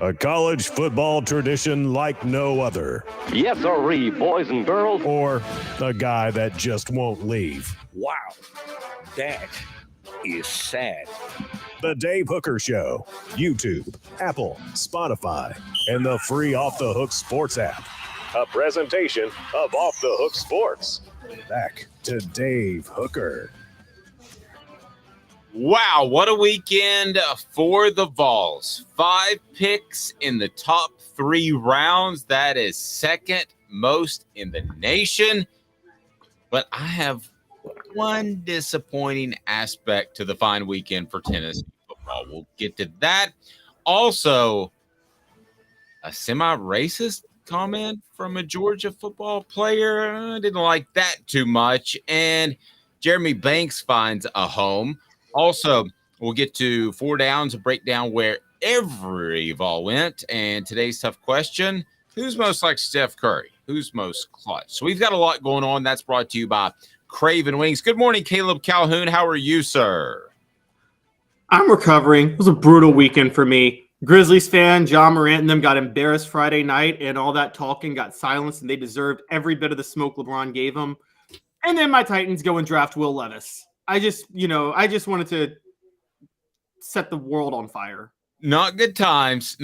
A college football tradition like no other. Yes, sirree, boys and girls. Or a guy that just won't leave. Wow, that is sad. The Dave Hooker Show. YouTube, Apple, Spotify, and the free Off the Hook Sports app. A presentation of Off the Hook Sports. Back to Dave Hooker. Wow, what a weekend for the Vols. 5 picks in the top 3 rounds. That is second most in the nation. But I have one disappointing aspect to the fine weekend for Tennessee football. We'll get to that. Also, a semi-racist comment from a Georgia football player. I didn't like that too much. And Jeremy Banks finds a home. Also, we'll get to 4 downs and break down where every Vol went. And today's tough question, who's most like Steph Curry? Who's most clutch? So we've got a lot going on. That's brought to you by Craven Wings. Good morning, Caleb Calhoun. How are you, sir? I'm recovering. It was a brutal weekend for me. Grizzlies fan, John Morant and them got embarrassed Friday night, and all that talking got silenced, and they deserved every bit of the smoke LeBron gave them. And then my Titans go and draft Will Levis. I just wanted to set the world on fire. Not good times.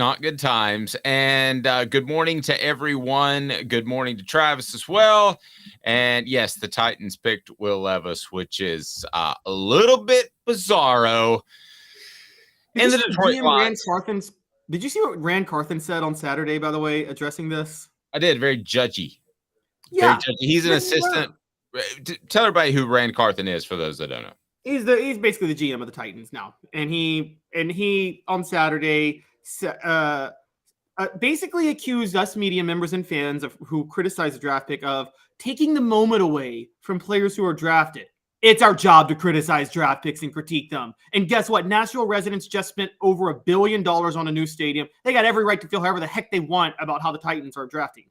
And good morning to everyone. Good morning to Travis as well. And yes, the Titans picked Will Levis, which is a little bit bizarro. And the Detroit Lions. Did you see what Rand Carthen said on Saturday, by the way, addressing this? I did. Very judgy. Yeah. Very judgy. He's an assistant. Tell everybody who Rand Carthen is for those that don't know. He's basically the GM of the Titans now, and he on Saturday basically accused us media members and fans who criticized the draft pick of taking the moment away from players who are drafted. It's our job to criticize draft picks and critique them. And guess what? Nashville residents just spent over $1 billion on a new stadium. They got every right to feel however the heck they want about how the Titans are drafting.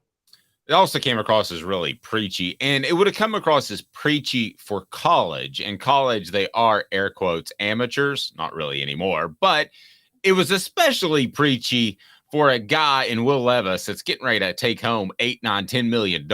It also came across as really preachy, and it would have come across as preachy for college. In college, they are, air quotes, amateurs. Not really anymore, but it was especially preachy for a guy in Will Levis that's getting ready to take home $8, $9, $10 million.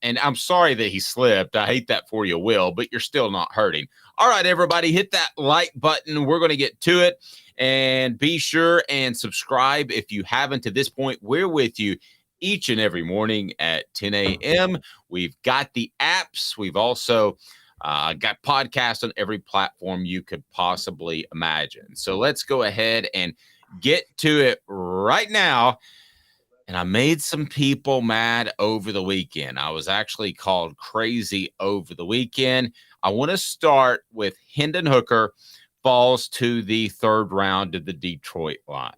And I'm sorry that he slipped. I hate that for you, Will, but you're still not hurting. All right, everybody, hit that like button. We're going to get to it, and be sure and subscribe if you haven't to this point. We're with you each and every morning at 10 a.m. We've got the apps. We've also got podcasts on every platform you could possibly imagine. So let's go ahead and get to it right now. And I made some people mad over the weekend. I was actually called crazy over the weekend. I want to start with Hendon Hooker falls to the 3rd round of the Detroit Lions.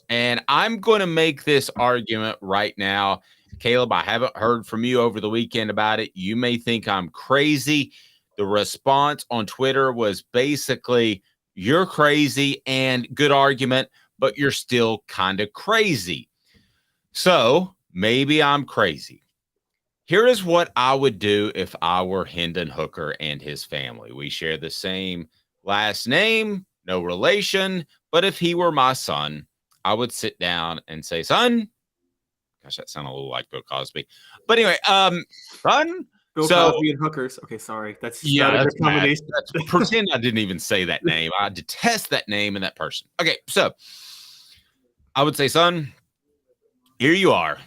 And I'm going to make this argument right now. Caleb, I haven't heard from you over the weekend about it. You may think I'm crazy. The response on Twitter was basically, you're crazy and good argument, but you're still kind of crazy. So maybe I'm crazy. Here is what I would do if I were Hendon Hooker and his family. We share the same last name, no relation, but if he were my son, I would sit down and say, son, gosh, that sounded a little like Bill Cosby. But anyway, son. Bill Cosby and hookers. Okay, sorry. That's not a good combination. Pretend I didn't even say that name. I detest that name and that person. Okay, so I would say, son, here you are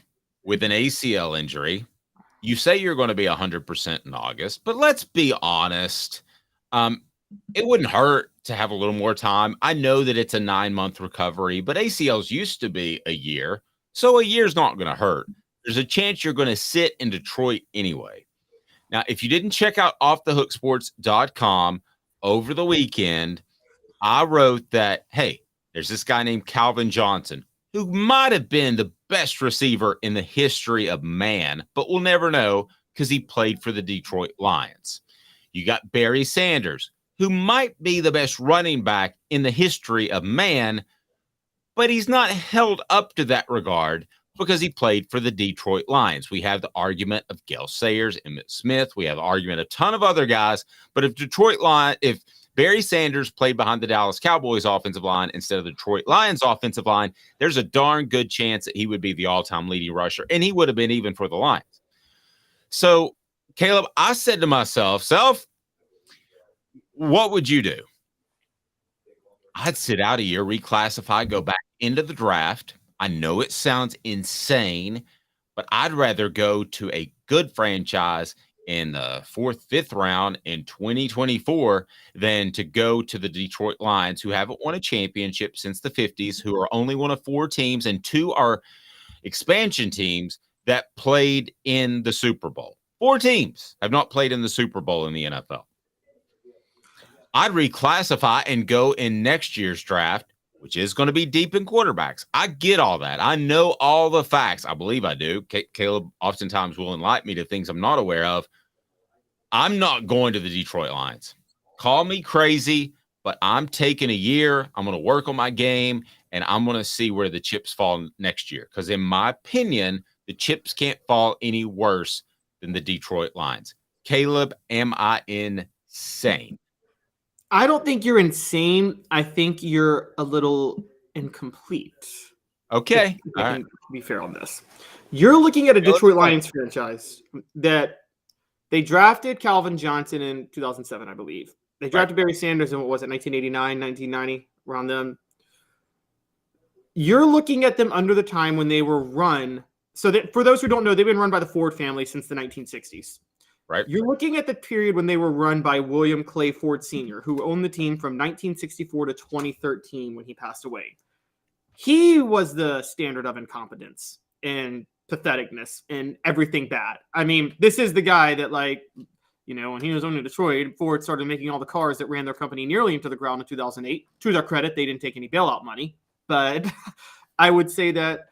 with an ACL injury. You say you're going to be 100% in August, but let's be honest. It wouldn't hurt to have a little more time. I know that it's a 9-month recovery, but ACLs used to be a year. So a year's not going to hurt. There's a chance you're going to sit in Detroit anyway. Now, if you didn't check out offthehooksports.com over the weekend, I wrote that, hey, there's this guy named Calvin Johnson who might have been the best receiver in the history of man, but we'll never know because he played for the Detroit Lions. You got Barry Sanders, who might be the best running back in the history of man, but he's not held up to that regard because he played for the Detroit Lions. We have the argument of Gale Sayers, Emmitt Smith. We have the argument of a ton of other guys. But if Barry Sanders played behind the Dallas Cowboys offensive line instead of the Detroit Lions offensive line, there's a darn good chance that he would be the all-time leading rusher, and he would have been even for the Lions. So, Caleb, I said to myself, what would you do? I'd sit out a year, reclassify, go back into the draft. I know it sounds insane, but I'd rather go to a good franchise in the 4th, 5th round in 2024 than to go to the Detroit Lions, who haven't won a championship since the 50s, who are only one of 4 teams, and 2 are expansion teams that played in the Super Bowl. 4 teams have not played in the Super Bowl in the NFL. I'd reclassify and go in next year's draft, which is going to be deep in quarterbacks. I get all that. I know all the facts. I believe I do. Caleb oftentimes will enlighten me to things I'm not aware of. I'm not going to the Detroit Lions. Call me crazy, but I'm taking a year. I'm going to work on my game, and I'm going to see where the chips fall next year. Because in my opinion, the chips can't fall any worse than the Detroit Lions. Caleb, am I insane? I don't think you're insane. I think you're a little incomplete. Okay. If I can be fair on this. You're looking at a Detroit Lions franchise that they drafted Calvin Johnson in 2007, I believe. They drafted Barry Sanders in, 1989, 1990, around them. You're looking at them under the time when they were run. So that, for those who don't know, they've been run by the Ford family since the 1960s. Right. You're looking at the period when they were run by William Clay Ford Sr., who owned the team from 1964 to 2013 when he passed away. He was the standard of incompetence and patheticness and everything bad. I mean, this is the guy that, when he was owning Detroit, Ford started making all the cars that ran their company nearly into the ground in 2008. To their credit, they didn't take any bailout money. But I would say that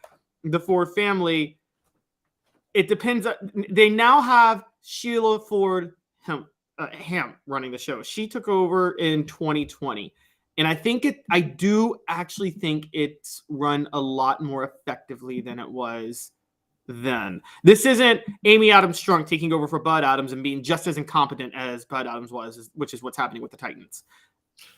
the Ford family, it depends. They now have Sheila Ford Ham running the show. She took over in 2020. And I do actually think it's run a lot more effectively than it was then. This isn't Amy Adams Strunk taking over for Bud Adams and being just as incompetent as Bud Adams was, which is what's happening with the Titans.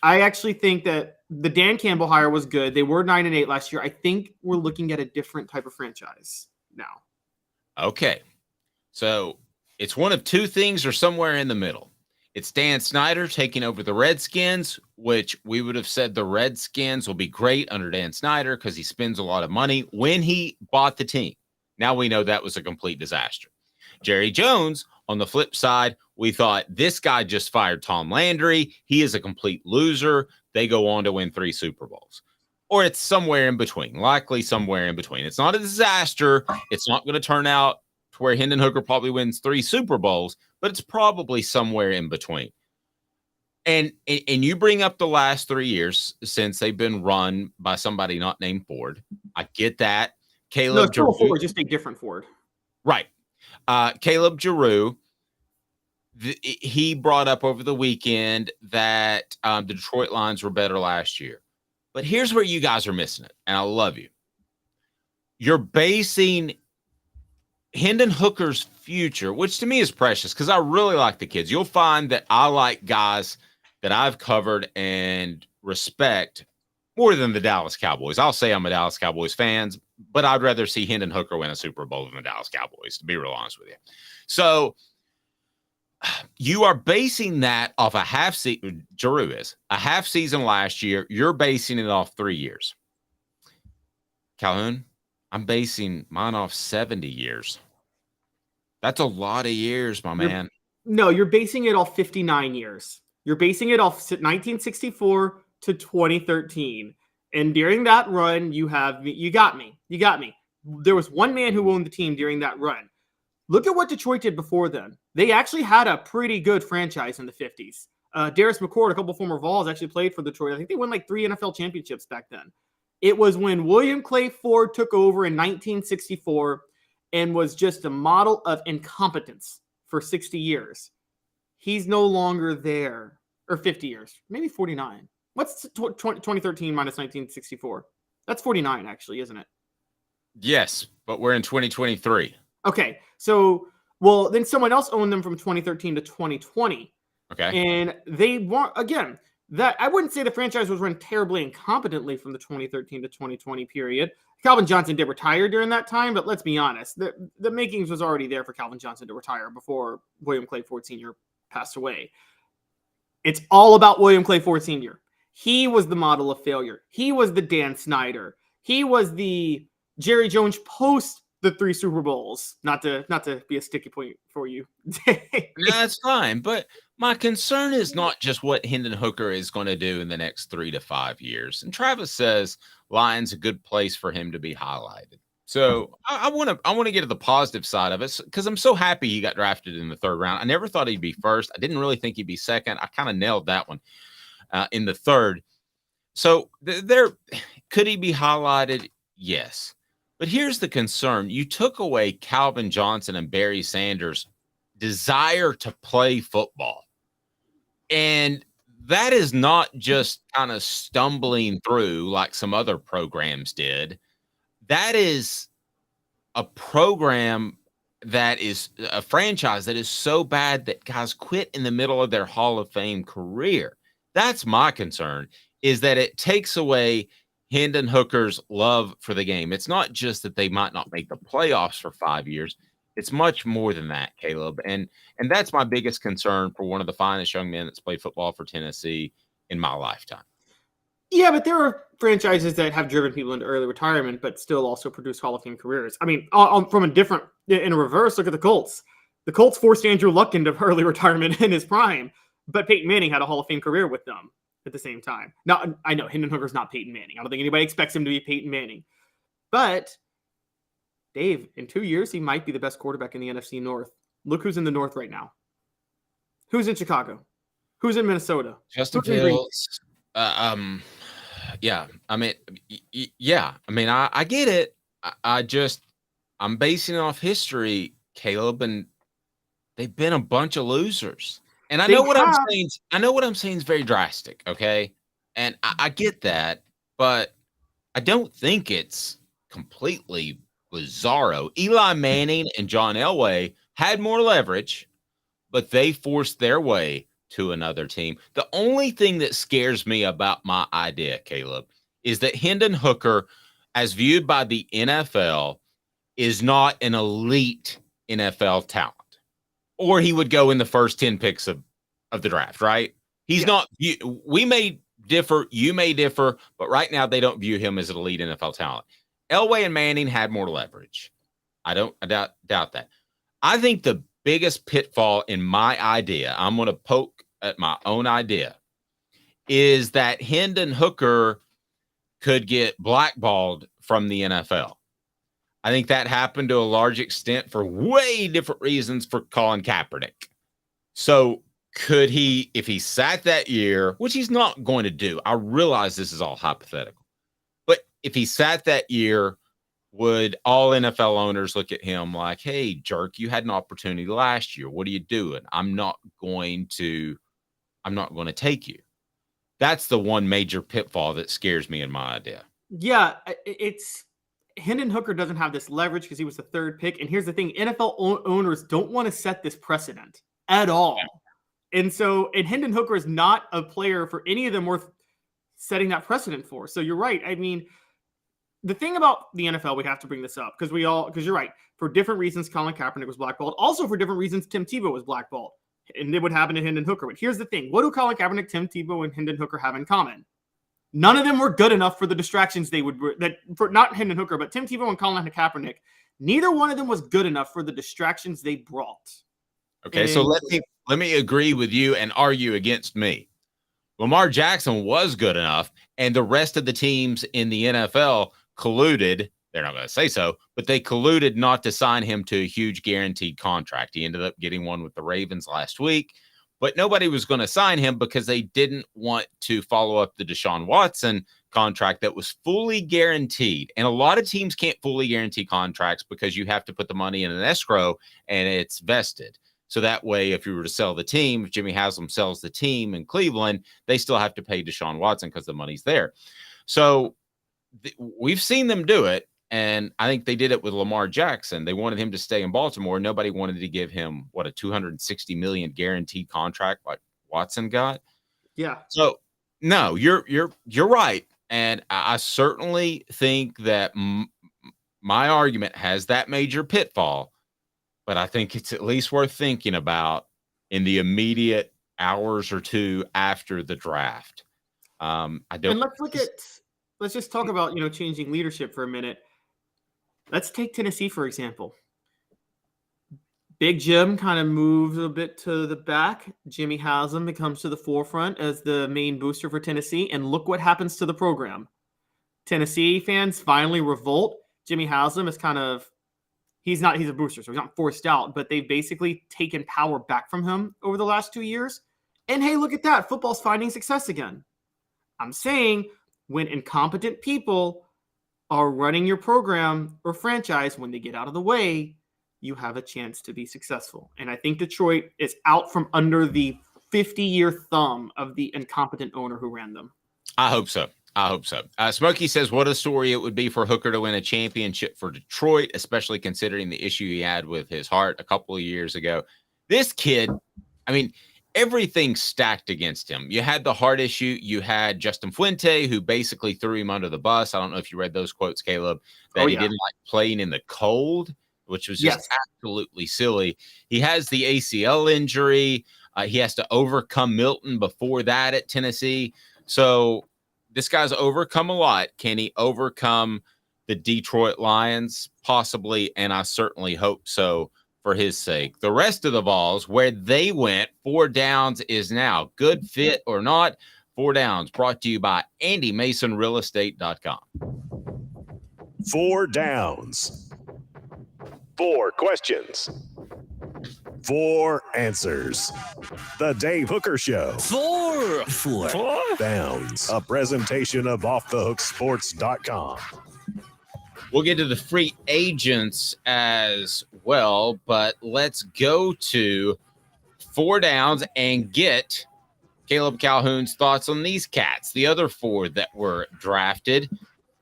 I actually think that the Dan Campbell hire was good. They were 9-8 last year. I think we're looking at a different type of franchise now. Okay. So it's one of 2 things or somewhere in the middle. It's Dan Snyder taking over the Redskins, which we would have said the Redskins will be great under Dan Snyder because he spends a lot of money when he bought the team. Now we know that was a complete disaster. Jerry Jones, on the flip side, we thought this guy just fired Tom Landry. He is a complete loser. They go on to win 3 Super Bowls. Or it's somewhere in between, likely somewhere in between. It's not a disaster. It's not going to turn out to where Hendon Hooker probably wins 3 Super Bowls, but it's probably somewhere in between. And you bring up the last 3 years since they've been run by somebody not named Ford. I get that. Caleb Giroux, Ford, just a different Ford. Right. Caleb Giroux, he brought up over the weekend that the Detroit Lions were better last year. But here's where you guys are missing it, and I love you. You're basing Hendon Hooker's future, which to me is precious because I really like the kids. You'll find that I like guys that I've covered and respect more than the Dallas Cowboys. I'll say I'm a Dallas Cowboys fan, but I'd rather see Hendon Hooker win a Super Bowl than the Dallas Cowboys, to be real honest with you. So you are basing that off a half season. Giroux is a half season last year. You're basing it off 3 years. Calhoun, I'm basing mine off 70 years. That's a lot of years, my man. No, you're basing it off 59 years. You're basing it off 1964 to 2013. And during that run, you got me. There was one man who owned the team during that run. Look at what Detroit did before then. They actually had a pretty good franchise in the 50s. Darius McCord, a couple former Vols, actually played for Detroit. I think they won 3 NFL championships back then. It was when William Clay Ford took over in 1964 and was just a model of incompetence for 60 years. He's no longer there. Or 50 years. Maybe 49. What's 2013 minus 1964? That's 49, actually, isn't it? Yes, but we're in 2023. Okay, so, then someone else owned them from 2013 to 2020. Okay. And they want, again, that I wouldn't say the franchise was run terribly incompetently from the 2013 to 2020 period. Calvin Johnson did retire during that time, but let's be honest, the makings was already there for Calvin Johnson to retire before William Clay Ford Sr. passed away. It's all about William Clay Ford Sr. He was the model of failure. He was the Dan Snyder. He was the Jerry Jones post the 3 Super Bowls. Not to be a sticky point for you. That's fine, but my concern is not just what Hendon Hooker is going to do in the next 3 to 5 years. And Travis says Lion's a good place for him to be highlighted. So I want to get to the positive side of it because I'm so happy he got drafted in the 3rd round. I never thought he'd be first. I didn't really think he'd be second. I kind of nailed that one in the 3rd. So there could he be highlighted? Yes. But here's the concern. You took away Calvin Johnson and Barry Sanders' desire to play football. And that is not just kind of stumbling through like some other programs did. That is a program that is a franchise that is so bad that guys quit in the middle of their Hall of Fame career. That's my concern, is that it takes away Hendon Hooker's love for the game. It's not just that they might not make the playoffs for 5 years. It's much more than that, Caleb. And that's my biggest concern for one of the finest young men that's played football for Tennessee in my lifetime. Yeah, but there are franchises that have driven people into early retirement, but still also produce Hall of Fame careers. I mean, in a reverse, look at the Colts. The Colts forced Andrew Luck into early retirement in his prime, but Peyton Manning had a Hall of Fame career with them at the same time. Now, I know Hendon Hooker's not Peyton Manning. I don't think anybody expects him to be Peyton Manning. But, Dave, in 2 years, he might be the best quarterback in the NFC North. Look who's in the North right now. Who's in Chicago? Who's in Minnesota? Justin Fields. Yeah. I mean, yeah. I mean, I get it. I'm basing it off history, Caleb, and they've been a bunch of losers. And I know what I'm saying. I know what I'm saying is very drastic, okay? And I get that, but I don't think it's completely bizarro. Eli Manning and John Elway had more leverage, but they forced their way to another team. The only thing that scares me about my idea, Caleb, is that Hendon Hooker, as viewed by the NFL, is not an elite NFL talent. Or he would go in the first 10 picks of the draft, right? He's not. We may differ. You may differ. But right now, they don't view him as an elite NFL talent. Elway and Manning had more leverage. I doubt that. I think the biggest pitfall in my idea, I'm going to poke at my own idea, is that Hendon Hooker could get blackballed from the NFL. I think that happened to a large extent for way different reasons for Colin Kaepernick. So could he, if he sat that year, which he's not going to do, I realize this is all hypothetical, but if he sat that year, would all NFL owners look at him like, hey, jerk, you had an opportunity last year. What are you doing? I'm not going to take you. That's the one major pitfall that scares me in my idea. Yeah, it's Hendon Hooker doesn't have this leverage because he was the 3rd pick. And here's the thing, NFL owners don't want to set this precedent at all. And Hendon Hooker is not a player for any of them worth setting that precedent for. So you're right. I mean, the thing about the NFL, we have to bring this up because you're right. For different reasons, Colin Kaepernick was blackballed. Also for different reasons, Tim Tebow was blackballed. And it would happen to Hendon Hooker. But here's the thing. What do Colin Kaepernick, Tim Tebow, and Hendon Hooker have in common? None of them were good enough for the distractions not Hendon Hooker, but Tim Tebow and Colin Kaepernick. Neither one of them was good enough for the distractions they brought. Okay, so let me agree with you and argue against me. Lamar Jackson was good enough, and the rest of the teams in the NFL colluded. They're not going to say so, but they colluded not to sign him to a huge guaranteed contract. He ended up getting one with the Ravens last week, but nobody was going to sign him because they didn't want to follow up the Deshaun Watson contract that was fully guaranteed. And a lot of teams can't fully guarantee contracts because you have to put the money in an escrow and it's vested. So that way, if you were to sell the team, if Jimmy Haslam sells the team in Cleveland, they still have to pay Deshaun Watson because the money's there. So we've seen them do it. And I think they did it with Lamar Jackson. They wanted him to stay in Baltimore. Nobody wanted to give him, a $260 million guaranteed contract like Watson got. Yeah. So No, you're right, and I certainly think that my argument has that major pitfall, but I think it's at least worth thinking about in the immediate hours or two after the draft. I don't. And let's just talk about, changing leadership for a minute. Let's take Tennessee, for example. Big Jim kind of moves a bit to the back. Jimmy Haslam becomes to the forefront as the main booster for Tennessee. And look what happens to the program. Tennessee fans finally revolt. Jimmy Haslam is he's a booster, so he's not forced out, but they've basically taken power back from him over the last 2 years. And hey, look at that. Football's finding success again. I'm saying when incompetent people are running your program or franchise, when they get out of the way, you have a chance to be successful. And I think Detroit is out from under the 50-year thumb of the incompetent owner who ran them. I hope so. Smokey says, what a story it would be for Hooker to win a championship for Detroit, especially considering the issue he had with his heart a couple of years ago. This kid, I mean, everything stacked against him. You had the heart issue. You had Justin Fuente, who basically threw him under the bus. I don't know if you read those quotes, Caleb, that he didn't like playing in the cold, which was just absolutely silly. He has the ACL injury. He has to overcome Milton before that at Tennessee. So this guy's overcome a lot. Can he overcome the Detroit Lions? Possibly, and I certainly hope so for his sake. The rest of the Vols, where they went, 4 downs is now. Good fit or not, 4 downs brought to you by AndyMasonRealEstate.com. 4 downs. 4 questions. 4 answers. The Dave Hooker Show. 4 Downs. A presentation of OffTheHookSports.com. We'll get to the free agents as well, but let's go to 4 downs and get Caleb Calhoun's thoughts on these cats, the other 4 that were drafted.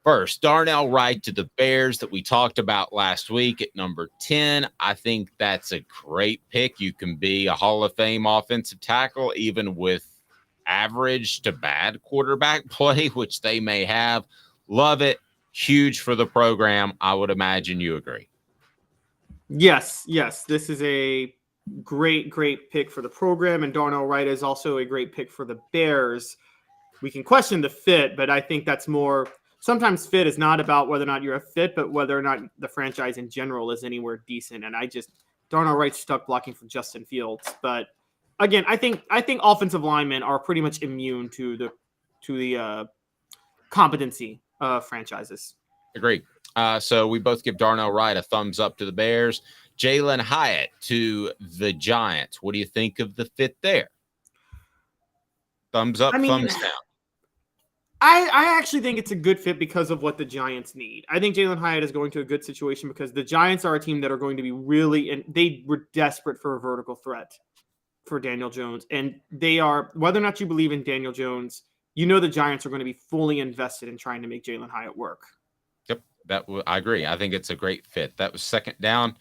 First, Darnell Wright to the Bears that we talked about last week at number 10. I think that's a great pick. You can be a Hall of Fame offensive tackle, even with average to bad quarterback play, which they may have. Love it. Huge for the program. I would imagine you agree. Yes. This is a great pick for the program, and Darnell Wright is also a great pick for the Bears. We can question the fit, but I think that's more – sometimes fit is not about whether or not you're a fit, but whether or not the franchise in general is anywhere decent. And Darnell Wright's stuck blocking for Justin Fields. But again, I think offensive linemen are pretty much immune to the competency of franchises. Agreed. So we both give Darnell Wright a thumbs up to the Bears. Jalen Hyatt to the Giants. What do you think of the fit there? Thumbs up, thumbs down. I actually think it's a good fit because of what the Giants need. I think Jalen Hyatt is going to a good situation because the Giants are a team that are going to be and they were desperate for a vertical threat for Daniel Jones. And they are, whether or not you believe in Daniel Jones, the Giants are going to be fully invested in trying to make Jalen Hyatt work. Yep, I agree. I think it's a great fit. That was second down.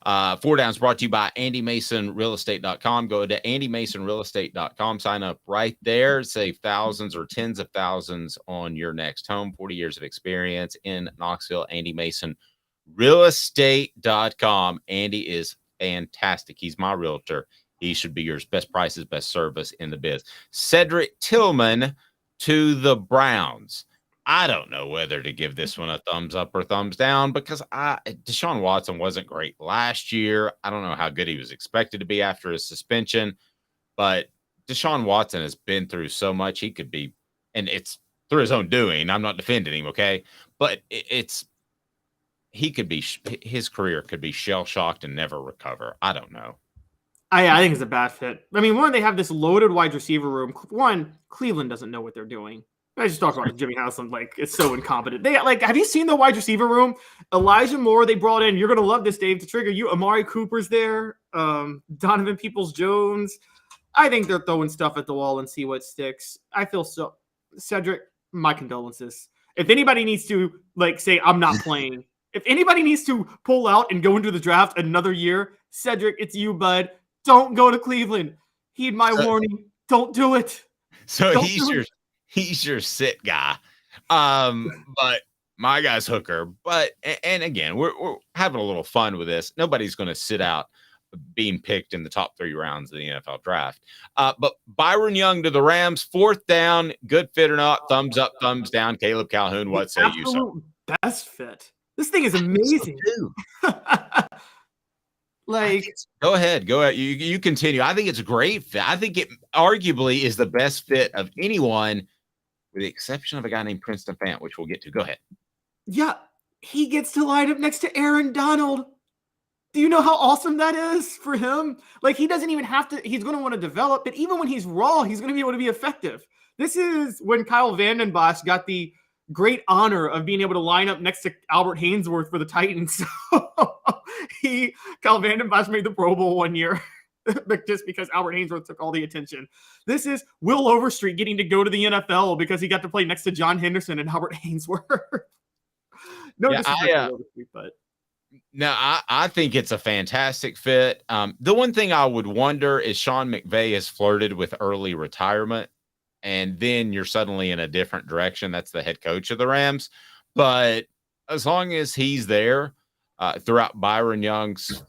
4 downs brought to you by AndyMasonRealEstate.com. Go to AndyMasonRealEstate.com. Sign up right there. Save thousands or tens of thousands on your next home. 40 years of experience in Knoxville. AndyMasonRealEstate.com. Andy is fantastic. He's my realtor. He should be yours. Best prices, best service in the biz. Cedric Tillman to the Browns. I don't know whether to give this one a thumbs up or thumbs down because Deshaun Watson wasn't great last year. I don't know how good he was expected to be after his suspension, but Deshaun Watson has been through so much. He could be, and it's through his own doing. I'm not defending him, okay? But his career could be shell-shocked and never recover. I don't know. I think it's a bad fit. I mean, they have this loaded wide receiver room. Cleveland doesn't know what they're doing. I just talked about Jimmy Haslam, it's so incompetent. Have you seen the wide receiver room? Elijah Moore, they brought in. You're going to love this, Dave, to trigger you. Amari Cooper's there. Donovan Peoples-Jones. I think they're throwing stuff at the wall and see what sticks. I feel so. Cedric, my condolences. If anybody needs to, say, I'm not playing. If anybody needs to pull out and go into the draft another year, Cedric, it's you, bud. Don't go to Cleveland. Heed my warning. Don't do it. So He's your sit guy. But my guy's Hooker. But and again, we're having a little fun with this. Nobody's going to sit out being picked in the top 3 rounds of the NFL draft. But Byron Young to the Rams, 4th down, good fit or not, thumbs up, thumbs down. Caleb Calhoun, what say you, sir? Absolute best fit. This thing is amazing. Like, go ahead. You continue. I think it's a great fit. I think it arguably is the best fit of anyone, with the exception of a guy named Princeton Fant, which we'll get to. Go ahead. Yeah, he gets to line up next to Aaron Donald. Do you know how awesome that is for him? Like, he doesn't even have to, he's going to want to develop, but even when he's raw, he's going to be able to be effective. This is when Kyle Vanden Bosch got the great honor of being able to line up next to Albert Hainsworth for the Titans. Kyle Vanden Bosch made the Pro Bowl one year just because Albert Hainsworth took all the attention. This is Will Overstreet getting to go to the NFL because he got to play next to John Henderson and Albert Hainsworth. Overstreet, but no, I think it's a fantastic fit. The one thing I would wonder is Sean McVay has flirted with early retirement, and then you're suddenly in a different direction. That's the head coach of the Rams. But as long as he's there throughout Byron Young's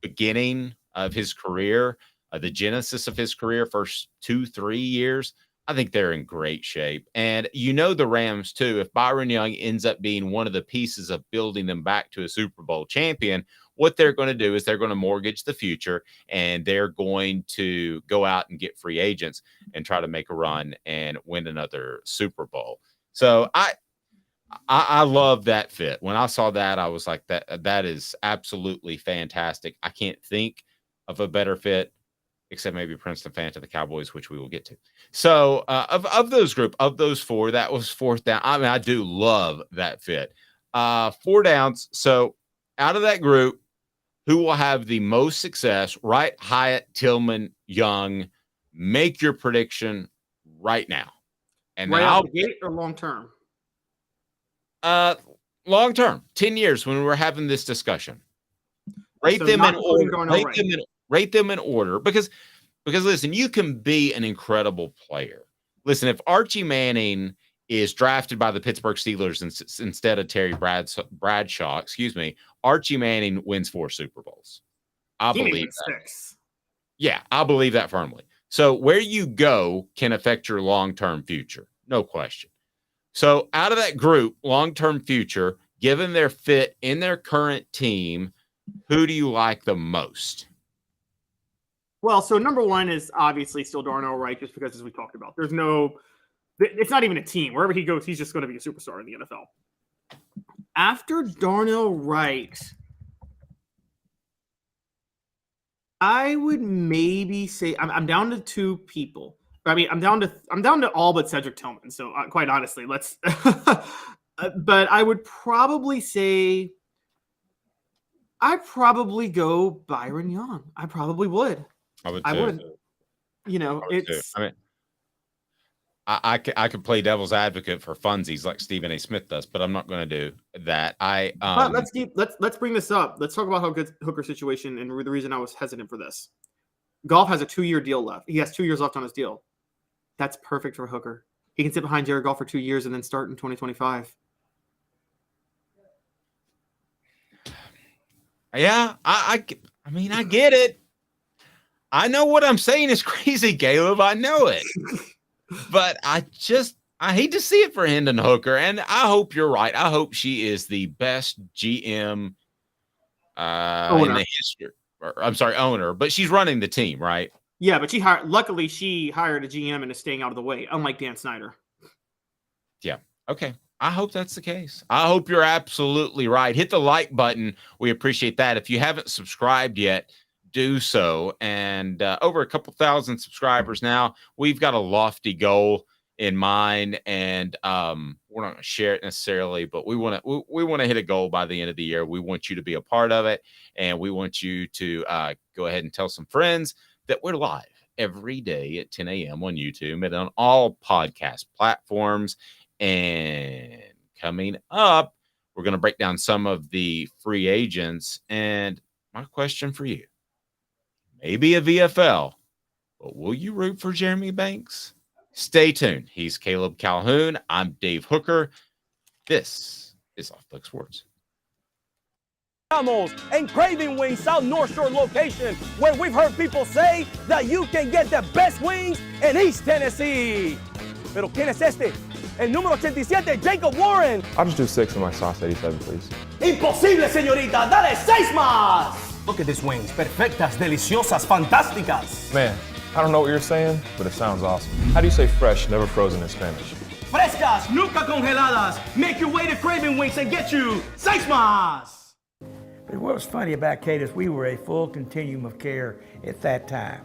beginning of his career, the genesis of his career, first 2-3 years, I think they're in great shape. And the Rams, too, if Byron Young ends up being one of the pieces of building them back to a Super Bowl champion, what they're going to do is they're going to mortgage the future, and they're going to go out and get free agents and try to make a run and win another Super Bowl. So I love that fit. When I saw that, I was like, that is absolutely fantastic. I can't think of a better fit, except maybe Princeton Fant to the Cowboys, which we will get to. So of those 4, that was 4th down. I mean, I do love that fit. 4 downs. So out of that group, who will have the most success? Wright, Hyatt, Tillman, Young. Make your prediction right now. And right then out the gate or long term? Long term, 10 years when we were having this discussion. Rate them in order. Rate them in order because listen, you can be an incredible player. Listen, if Archie Manning is drafted by the Pittsburgh Steelers instead of Terry Bradshaw, Archie Manning wins 4 Super Bowls. I believe that. 6. Yeah, I believe that firmly. So where you go can affect your long-term future. No question. So out of that group, long-term future, given their fit in their current team, who do you like the most? Well, so number 1 is obviously still Darnell Wright, just because, as we talked about, it's not even a team. Wherever he goes, he's just going to be a superstar in the NFL. After Darnell Wright, I would maybe say I'm down to 2 people. I mean, I'm down to all but Cedric Tillman. So quite honestly, let's. But I would probably say I'd probably go Byron Young. I probably would. I would. It's. I mean, I could play devil's advocate for funsies like Stephen A. Smith does, but I'm not going to do that. But let's bring this up. Let's talk about how good Hooker situation and the reason I was hesitant for this. Goff has a 2-year deal left. He has 2 years left on his deal. That's perfect for Hooker. He can sit behind Jared Goff for 2 years and then start in 2025. Yeah, I mean, I get it. I know what I'm saying is crazy, Caleb. I know it. But I hate to see it for Hendon Hooker, and I hope you're right. I hope she is the best GM in the history. Owner, but she's running the team, right? Yeah, but luckily she hired a GM and is staying out of the way, unlike Dan Snyder. Yeah. Okay. I hope that's the case. I hope you're absolutely right. Hit the like button. We appreciate that. If you haven't subscribed yet, do so. And over a couple thousand subscribers now. We've got a lofty goal in mind, and we're not going to share it necessarily, but we want to hit a goal by the end of the year. We want you to be a part of it, and we want you to go ahead and tell some friends that we're live every day at 10 a.m. on YouTube and on all podcast platforms. And coming up, we're going to break down some of the free agents. And my question for you, maybe a VFL, but will you root for Jeremy Banks? Stay tuned. He's Caleb Calhoun. I'm Dave Hooker. This is Off the Hook Sports. And Craving Wings South North Shore location, where we've heard people say that you can get the best wings in East Tennessee. Pero ¿quién es este? El número 87, Jacob Warren. I'll just do 6 on my sauce 87, please. Imposible, señorita. Dale 6 más. Look at these wings. Perfectas, deliciosas, fantásticas. Man, I don't know what you're saying, but it sounds awesome. How do you say fresh, never frozen in Spanish? Frescas, nunca congeladas. Make your way to Craving Wings and get you 6 más. But what was funny about Kate is we were a full continuum of care at that time.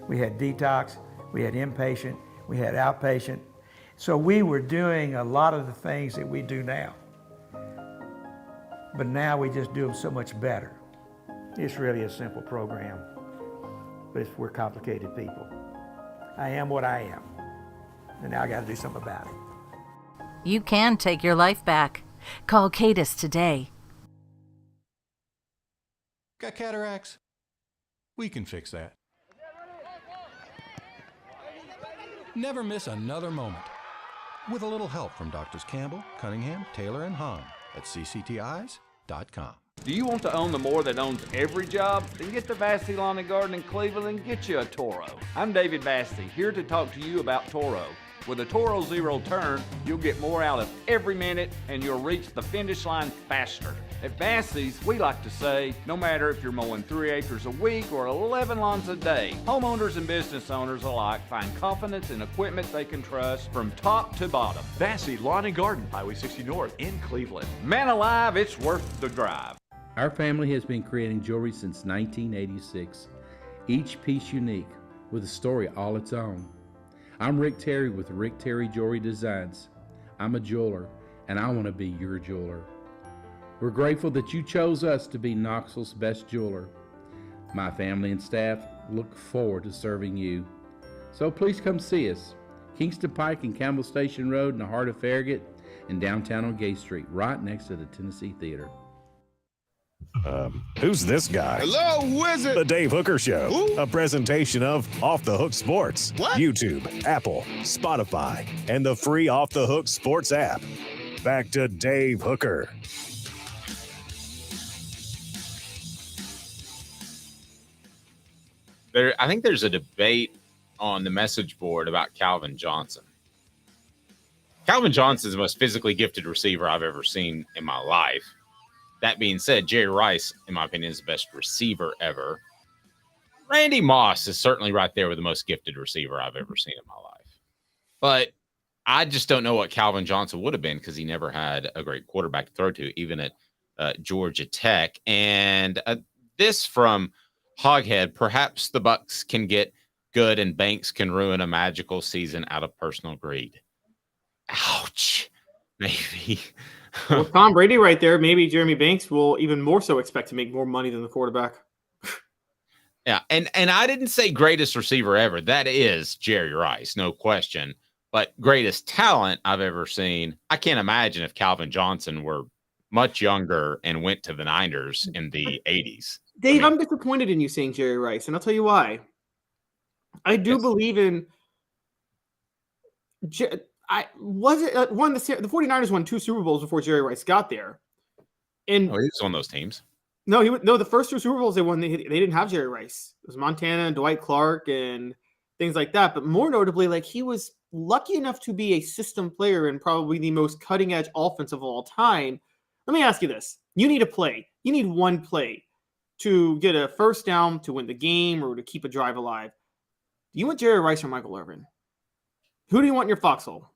We had detox, we had inpatient, we had outpatient. So we were doing a lot of the things that we do now. But now we just do them so much better. It's really a simple program, but we're complicated people. I am what I am, and now I got to do something about it. You can take your life back. Call Cadis today. Got cataracts? We can fix that. Never miss another moment. With a little help from Doctors Campbell, Cunningham, Taylor, and Hahn at cctis.com. Do you want to own the more that owns every job? Then get to Vassey Lawn and Garden in Cleveland and get you a Toro. I'm David Vassey, here to talk to you about Toro. With a Toro Zero Turn, you'll get more out of every minute and you'll reach the finish line faster. At Vassey's, we like to say, no matter if you're mowing 3 acres a week or 11 lawns a day, homeowners and business owners alike find confidence in equipment they can trust from top to bottom. Vassey Lawn and Garden, Highway 60 North in Cleveland. Man alive, it's worth the drive. Our family has been creating jewelry since 1986, each piece unique with a story all its own. I'm Rick Terry with Rick Terry Jewelry Designs. I'm a jeweler, and I want to be your jeweler. We're grateful that you chose us to be Knoxville's best jeweler. My family and staff look forward to serving you. So please come see us. Kingston Pike and Campbell Station Road in the heart of Farragut and downtown on Gay Street, right next to the Tennessee Theater. Who's this guy? Hello, who is it? The Dave Hooker Show, Who? a presentation of Off the Hook Sports. What? YouTube, Apple, Spotify, and the free Off the Hook Sports app. Back to Dave Hooker. I think there's a debate on the message board about Calvin Johnson. Calvin Johnson is the most physically gifted receiver I've ever seen in my life. That being said, Jerry Rice, in my opinion, is the best receiver ever. Randy Moss is certainly right there with the most gifted receiver I've ever seen in my life. But I just don't know what Calvin Johnson would have been because he never had a great quarterback to throw to, even at Georgia Tech. And this from Hoghead, perhaps the Bucs can get good and Banks can ruin a magical season out of personal greed. Ouch. Maybe. Well, Tom Brady right there, maybe Jeremy Banks will even more so expect to make more money than the quarterback. Yeah, and I didn't say greatest receiver ever. That is Jerry Rice, no question. But greatest talent I've ever seen, I can't imagine if Calvin Johnson were much younger and went to the Niners in the 80s. Dave, I'm disappointed in you saying Jerry Rice, and I'll tell you why. I do believe in the 49ers won 2 Super Bowls before Jerry Rice got there. And he was on those teams. No, the first 2 Super Bowls they won, they didn't have Jerry Rice. It was Montana and Dwight Clark and things like that. But more notably, like, he was lucky enough to be a system player and probably the most cutting edge offense of all time. Let me ask you this. You need a play. You need one play to get a first down to win the game or to keep a drive alive. Do you want Jerry Rice or Michael Irvin? Who do you want in your foxhole?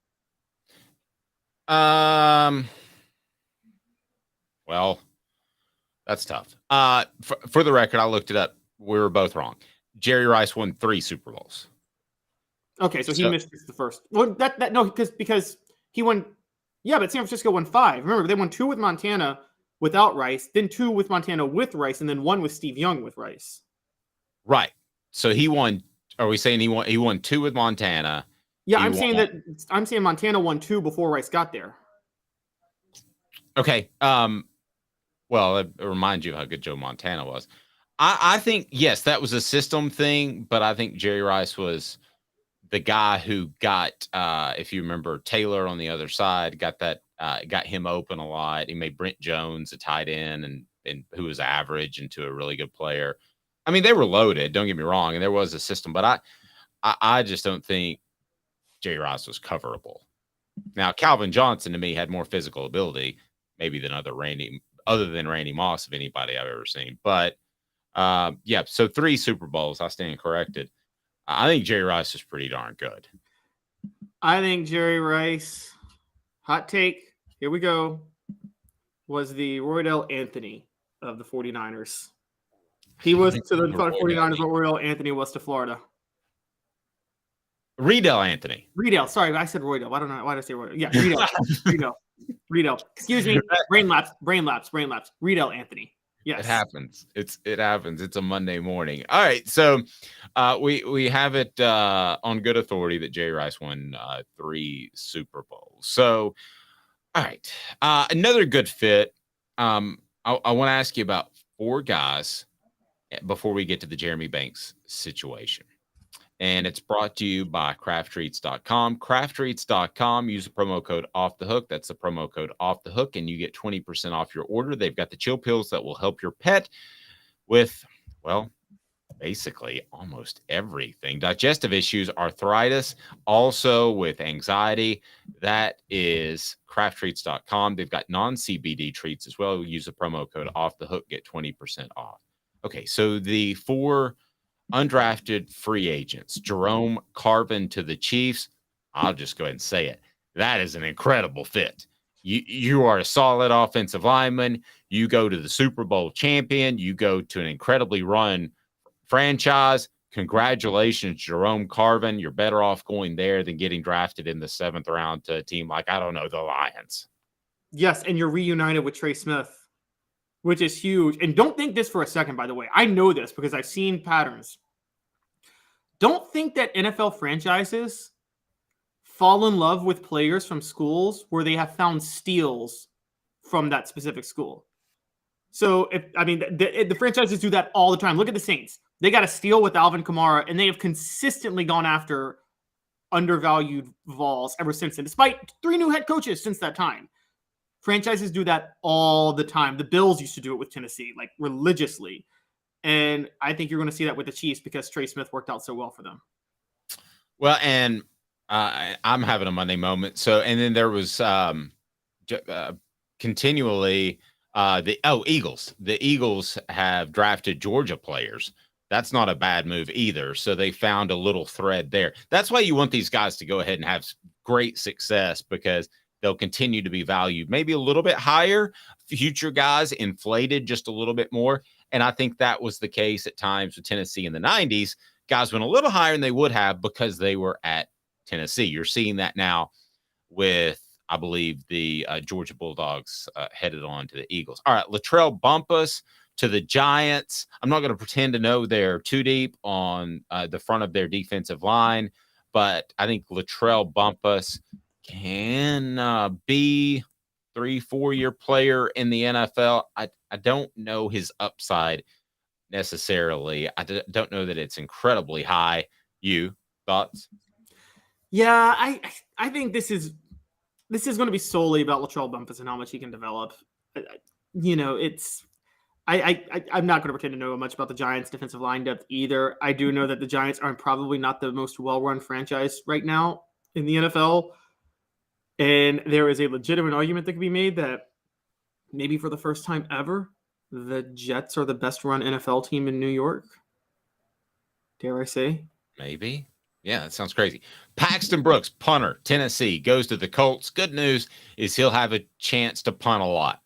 Well, that's tough. For the record, I looked it up. We were both wrong. Jerry Rice won 3 Super Bowls. Okay, so he missed the first. Well, because he won. Yeah, but San Francisco won 5. Remember, they won 2 with Montana without Rice, then 2 with Montana with Rice, and then 1 with Steve Young with Rice. Right. So he won. Are we saying he won 2 with Montana? Yeah, I'm saying Montana won 2 before Rice got there. Okay. Well, it reminds you of how good Joe Montana was. I think, yes, that was a system thing, but I think Jerry Rice was the guy who got, if you remember, Taylor on the other side, got him open a lot. He made Brent Jones a tight end and who was average into a really good player. I mean, they were loaded, don't get me wrong, and there was a system, but I just don't think Jerry Rice was coverable. Now, Calvin Johnson to me had more physical ability, maybe than other than Randy Moss of anybody I've ever seen. But yeah, so 3 Super Bowls. I stand corrected. I think Jerry Rice is pretty darn good. I think Jerry Rice, hot take, here we go, was the Roydell Anthony of the 49ers. He was to the 49ers what Roydell Anthony was to Florida. Riedel Anthony. Riedel. Sorry, I said Roydell. I don't know. Why did I say Roydell? Yeah, Riedel. Riedel. Excuse me. Brain lapse. Riedel Anthony. Yes. It happens. It happens. It's a Monday morning. All right. So we have it on good authority that Jerry Rice won 3 Super Bowls. So, all right. Another good fit. I want to ask you about 4 guys before we get to the Jeremy Banks situation. And it's brought to you by crafttreats.com. Crafttreats.com. Use the promo code Off the Hook. That's the promo code Off the Hook, and you get 20% off your order. They've got the chill pills that will help your pet with, well, basically almost everything. Digestive issues, arthritis, also with anxiety. That is crafttreats.com. They've got non-CBD treats as well. Use the promo code Off the Hook, get 20% off. Okay, so the 4 undrafted free agents, Jerome Carvin to the Chiefs. I'll just go ahead and say it. That is an incredible fit. You are a solid offensive lineman. You go to the Super Bowl champion. You go to an incredibly run franchise. Congratulations, Jerome Carvin. You're better off going there than getting drafted in the 7th round to a team like, I don't know, the Lions. Yes, and you're reunited with Trey Smith, which is huge. And don't think this for a second, by the way. I know this because I've seen patterns. Don't think that NFL franchises fall in love with players from schools where they have found steals from that specific school. So, the franchises do that all the time. Look at the Saints. They got a steal with Alvin Kamara, and they have consistently gone after undervalued Vols ever since then, despite 3 new head coaches since that time. Franchises do that all the time. The Bills used to do it with Tennessee, like religiously. And I think you're going to see that with the Chiefs because Trey Smith worked out so well for them. Well, and I'm having a Monday moment. So, and then there was continually Eagles. The Eagles have drafted Georgia players. That's not a bad move either. So they found a little thread there. That's why you want these guys to go ahead and have great success, because they'll continue to be valued maybe a little bit higher. Future guys inflated just a little bit more. And I think that was the case at times with Tennessee in the 90s. Guys went a little higher than they would have because they were at Tennessee. You're seeing that now with, I believe, the Georgia Bulldogs headed on to the Eagles. All right, Latrell Bumpus to the Giants. I'm not going to pretend to know they're too deep on the front of their defensive line, but I think Latrell Bumpus can be 3-4 year player in the NFL. I don't know his upside necessarily. I don't know that it's incredibly high. You thoughts? Yeah, I think this is going to be solely about Latrell Bumpus and how much he can develop. I'm not going to pretend to know much about the Giants' defensive line depth either. I do know that the Giants are probably not the most well-run franchise right now in the NFL. And there is a legitimate argument that can be made that maybe for the first time ever, the Jets are the best-run NFL team in New York. Dare I say? Maybe. Yeah, that sounds crazy. Paxton Brooks, punter, Tennessee, goes to the Colts. Good news is he'll have a chance to punt a lot.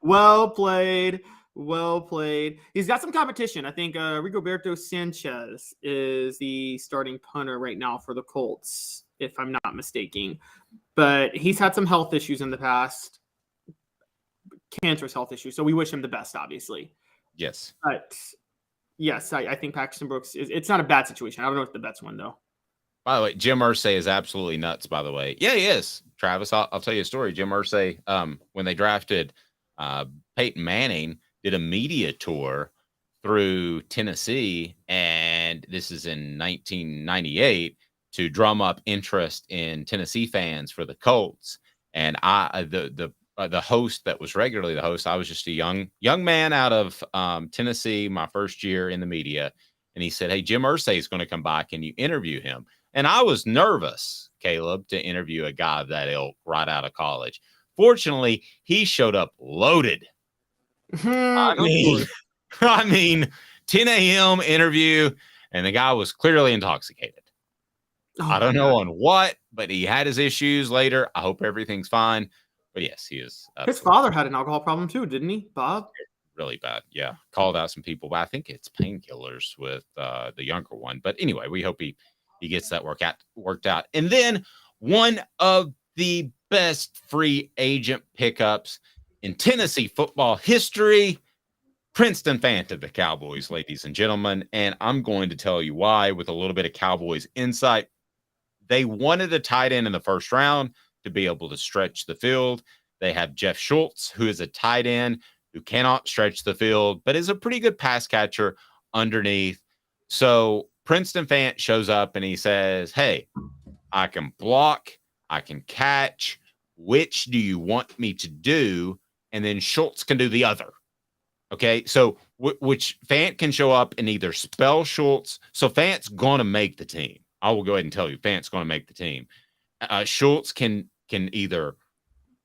Well played. Well played. He's got some competition. I think Rigoberto Sanchez is the starting punter right now for the Colts, if I'm not mistaken. But he's had some health issues in the past, cancerous health issues. So we wish him the best, obviously. Yes. But yes, I think Paxton Brooks it's not a bad situation. I don't know if the best one, though. By the way, Jim Irsay is absolutely nuts, by the way. Yeah, he is. Travis, I'll tell you a story. Jim Irsay, when they drafted Peyton Manning, did a media tour through Tennessee, and and this is in 1998, to drum up interest in Tennessee fans for the Colts. And the host that was regularly the host, I was just a young man out of Tennessee, my first year in the media. And he said, "Hey, Jim Irsay is going to come by. Can you interview him?" And I was nervous, Caleb, to interview a guy of that ilk right out of college. Fortunately, he showed up loaded. I mean, 10 a.m. interview, and the guy was clearly intoxicated. I don't know on what, but he had his issues later. I hope everything's fine. But yes, he is. His father had an alcohol problem too, didn't he, Bob? Really bad. Yeah. Called out some people, but I think it's painkillers with the younger one. But anyway, we hope he gets that worked out. And then one of the best free agent pickups in Tennessee football history, Princeton Fant to the Cowboys, ladies and gentlemen. And I'm going to tell you why with a little bit of Cowboys insight. They wanted a tight end in the first round to be able to stretch the field. They have Jeff Schultz, who is a tight end who cannot stretch the field, but is a pretty good pass catcher underneath. So Princeton Fant shows up and he says, "Hey, I can block, I can catch. Which do you want me to do?" And then Schultz can do the other. Okay, so which Fant can show up and either spell Schultz. So Fant's going to make the team. I will go ahead and tell you, Fant's going to make the team. Schultz can either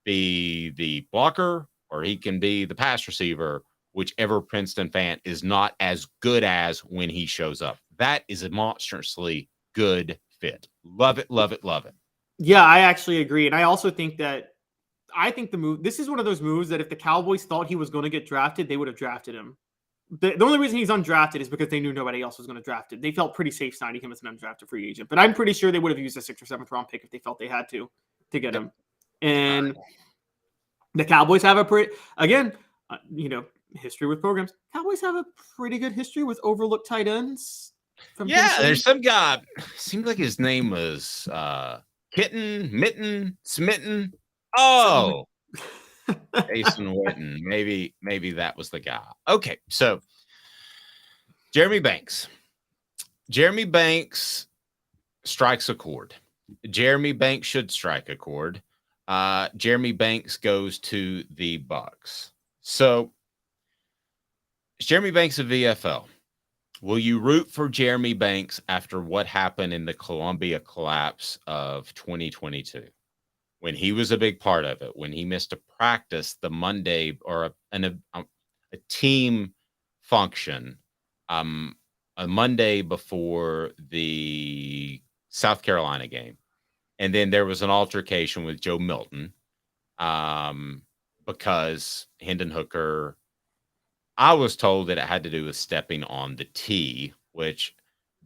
be the blocker or he can be the pass receiver, whichever Princeton Fant is not as good as when he shows up. That is a monstrously good fit. Love it, love it, love it. Yeah, I actually agree. And I also think that this is one of those moves that if the Cowboys thought he was going to get drafted, they would have drafted him. The only reason he's undrafted is because they knew nobody else was going to draft it. They felt pretty safe signing him as an undrafted free agent. But I'm pretty sure they would have used a 6th or 7th round pick if they felt they had to get him. And the Cowboys have history with programs. Cowboys have a pretty good history with overlooked tight ends. There's some guy, seems like his name was Smitten. Oh, Jason Witten. Maybe that was the guy. Okay, so Jeremy Banks. Jeremy Banks strikes a chord. Jeremy Banks should strike a chord. Jeremy Banks goes to the Bucks. So is Jeremy Banks a VFL? Will you root for Jeremy Banks after what happened in the Columbia collapse of 2022? When he was a big part of it, when he missed a practice the Monday or a team function, a Monday before the South Carolina game. And then there was an altercation with Joe Milton because Hendon Hooker, I was told that it had to do with stepping on the tee, which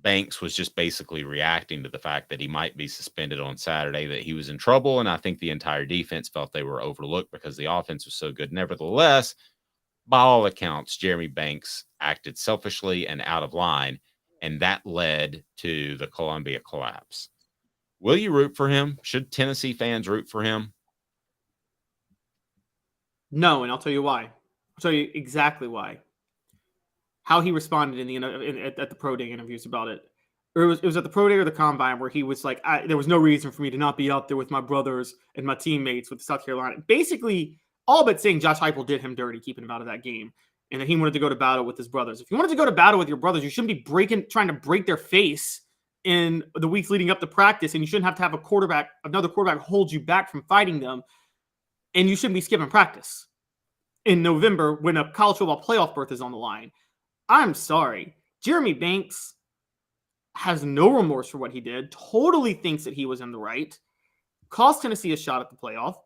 Banks was just basically reacting to the fact that he might be suspended on Saturday, that he was in trouble. And I think the entire defense felt they were overlooked because the offense was so good. Nevertheless, by all accounts, Jeremy Banks acted selfishly and out of line, and that led to the Columbia collapse. Will you root for him? Should Tennessee fans root for him? No, and I'll tell you why. I'll tell you exactly why. How he responded at the pro day interviews about it. Or it was at the pro day or the combine where he was like, there was no reason for me to not be out there with my brothers and my teammates with South Carolina. Basically, all but saying Josh Heupel did him dirty, keeping him out of that game, and that he wanted to go to battle with his brothers. If you wanted to go to battle with your brothers, you shouldn't be trying to break their face in the weeks leading up to practice, and you shouldn't have to have another quarterback hold you back from fighting them, and you shouldn't be skipping practice in November when a college football playoff berth is on the line. I'm sorry. Jeremy Banks has no remorse for what he did, totally thinks that he was in the right, cost Tennessee a shot at the playoff.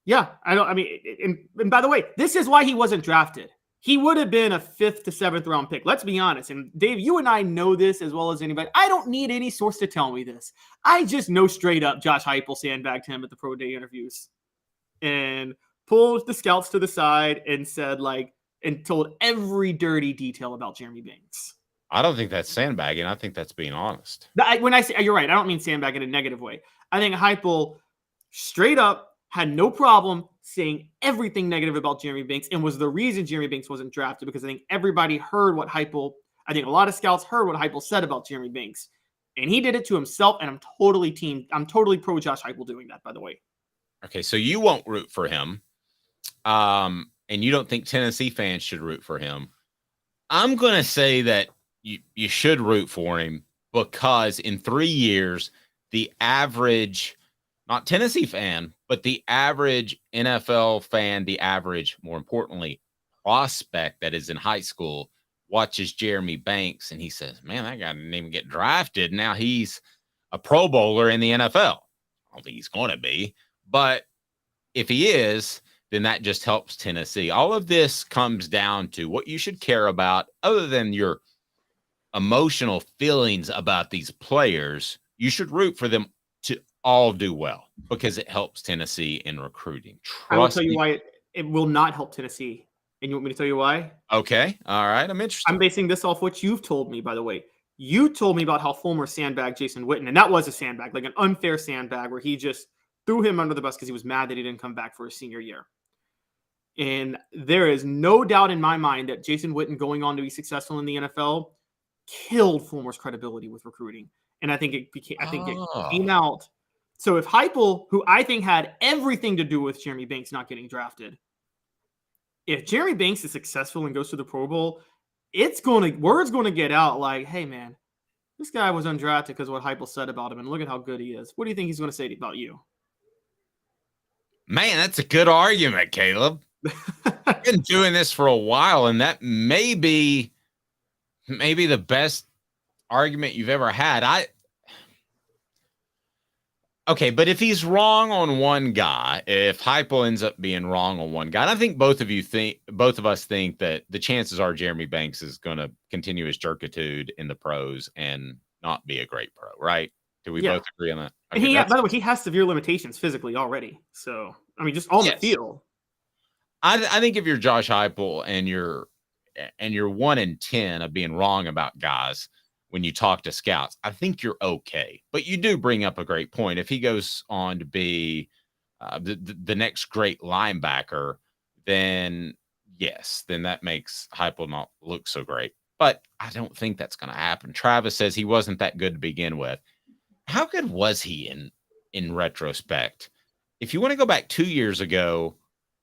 Yeah, and by the way, this is why he wasn't drafted. He would have been a 5th to 7th round pick. Let's be honest. And Dave, you and I know this as well as anybody. I don't need any source to tell me this. I just know straight up Josh Heupel sandbagged him at the pro day interviews and pulled the scouts to the side and said, and told every dirty detail about Jeremy Banks. I don't think that's sandbagging. I think that's being honest. When I say, you're right, I don't mean sandbag in a negative way. I think Heupel straight up had no problem saying everything negative about Jeremy Banks and was the reason Jeremy Banks wasn't drafted, because I think everybody heard what Heupel I think a lot of scouts heard what Heupel said about Jeremy Banks, and he did it to himself. And I'm totally pro Josh Heupel doing that, by the way. Okay, so you won't root for him, and you don't think Tennessee fans should root for him. I'm going to say that you should root for him because in 3 years, the average, not Tennessee fan, but the average NFL fan, the average, more importantly, prospect that is in high school watches Jeremy Banks and he says, man, that guy didn't even get drafted. Now he's a Pro Bowler in the NFL. I don't think he's going to be, but if he is, then that just helps Tennessee. All of this comes down to what you should care about other than your emotional feelings about these players. You should root for them to all do well because it helps Tennessee in recruiting. I will tell you why it will not help Tennessee. And you want me to tell you why? Okay. All right. I'm interested. I'm basing this off what you've told me, by the way. You told me about how Fulmer sandbagged Jason Witten, and that was a sandbag, like an unfair sandbag where he just threw him under the bus because he was mad that he didn't come back for his senior year. And there is no doubt in my mind that Jason Witten going on to be successful in the NFL killed Fulmer's credibility with recruiting. And I think it came out. So if Heupel, who I think had everything to do with Jeremy Banks not getting drafted, if Jeremy Banks is successful and goes to the Pro Bowl, word's going to get out like, hey man, this guy was undrafted because of what Heupel said about him, and look at how good he is. What do you think he's going to say about you? Man, that's a good argument, Caleb. I've been doing this for a while, and that may be the best argument you've ever had. Okay, but if he's wrong on one guy, if Heupel ends up being wrong on one guy, and I think both of us think that the chances are Jeremy Banks is going to continue his jerkitude in the pros and not be a great pro, right? Do we both agree on that? Okay, by the way, he has severe limitations physically already. So, I mean, just on the field. I think if you're Josh Heupel and you're 1-10 of being wrong about guys when you talk to scouts, I think you're okay. But you do bring up a great point. If he goes on to be the next great linebacker, then yes, then that makes Heupel not look so great. But I don't think that's going to happen. Travis says he wasn't that good to begin with. How good was he in retrospect? If you want to go back 2 years ago,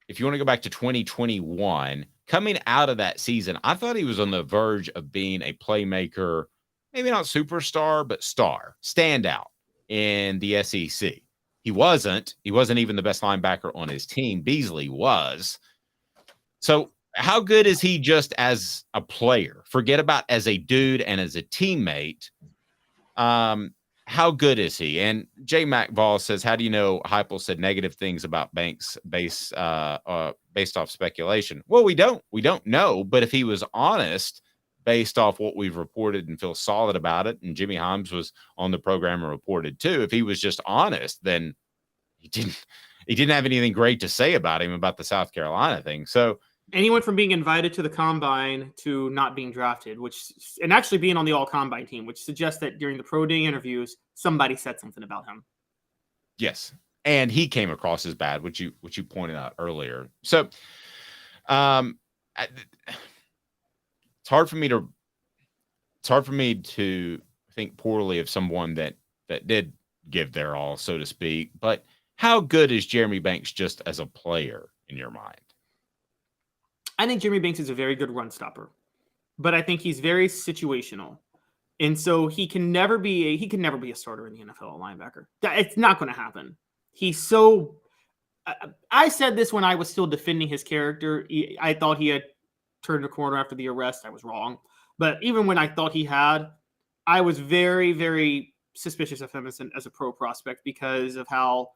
if you want to go back to 2021, coming out of that season, I thought he was on the verge of being a playmaker, maybe not superstar, but standout in the SEC. He wasn't even the best linebacker on his team. Beasley was. So how good is he just as a player? Forget about as a dude and as a teammate. How good is he? And J. Mac Vols says, how do you know Heupel said negative things about Banks based off speculation? Well, we don't know, but if he was honest based off what we've reported and feel solid about it, and Jimmy Himes was on the program and reported too, if he was just honest, then he didn't have anything great to say about him about the South Carolina thing. So, and he went from being invited to the combine to not being drafted, and actually being on the all combine team, which suggests that during the pro day interviews, somebody said something about him. Yes. And he came across as bad, which you pointed out earlier. So, it's hard for me to think poorly of someone that did give their all, so to speak. But how good is Jeremy Banks just as a player in your mind? I think Jeremy Banks is a very good run stopper, but I think he's very situational. And so he can never be a starter in the NFL, a linebacker. It's not going to happen. He's so I said this when I was still defending his character. I thought he had turned a corner after the arrest. I was wrong. But even when I thought he had, I was very, very suspicious of him as a pro prospect because of how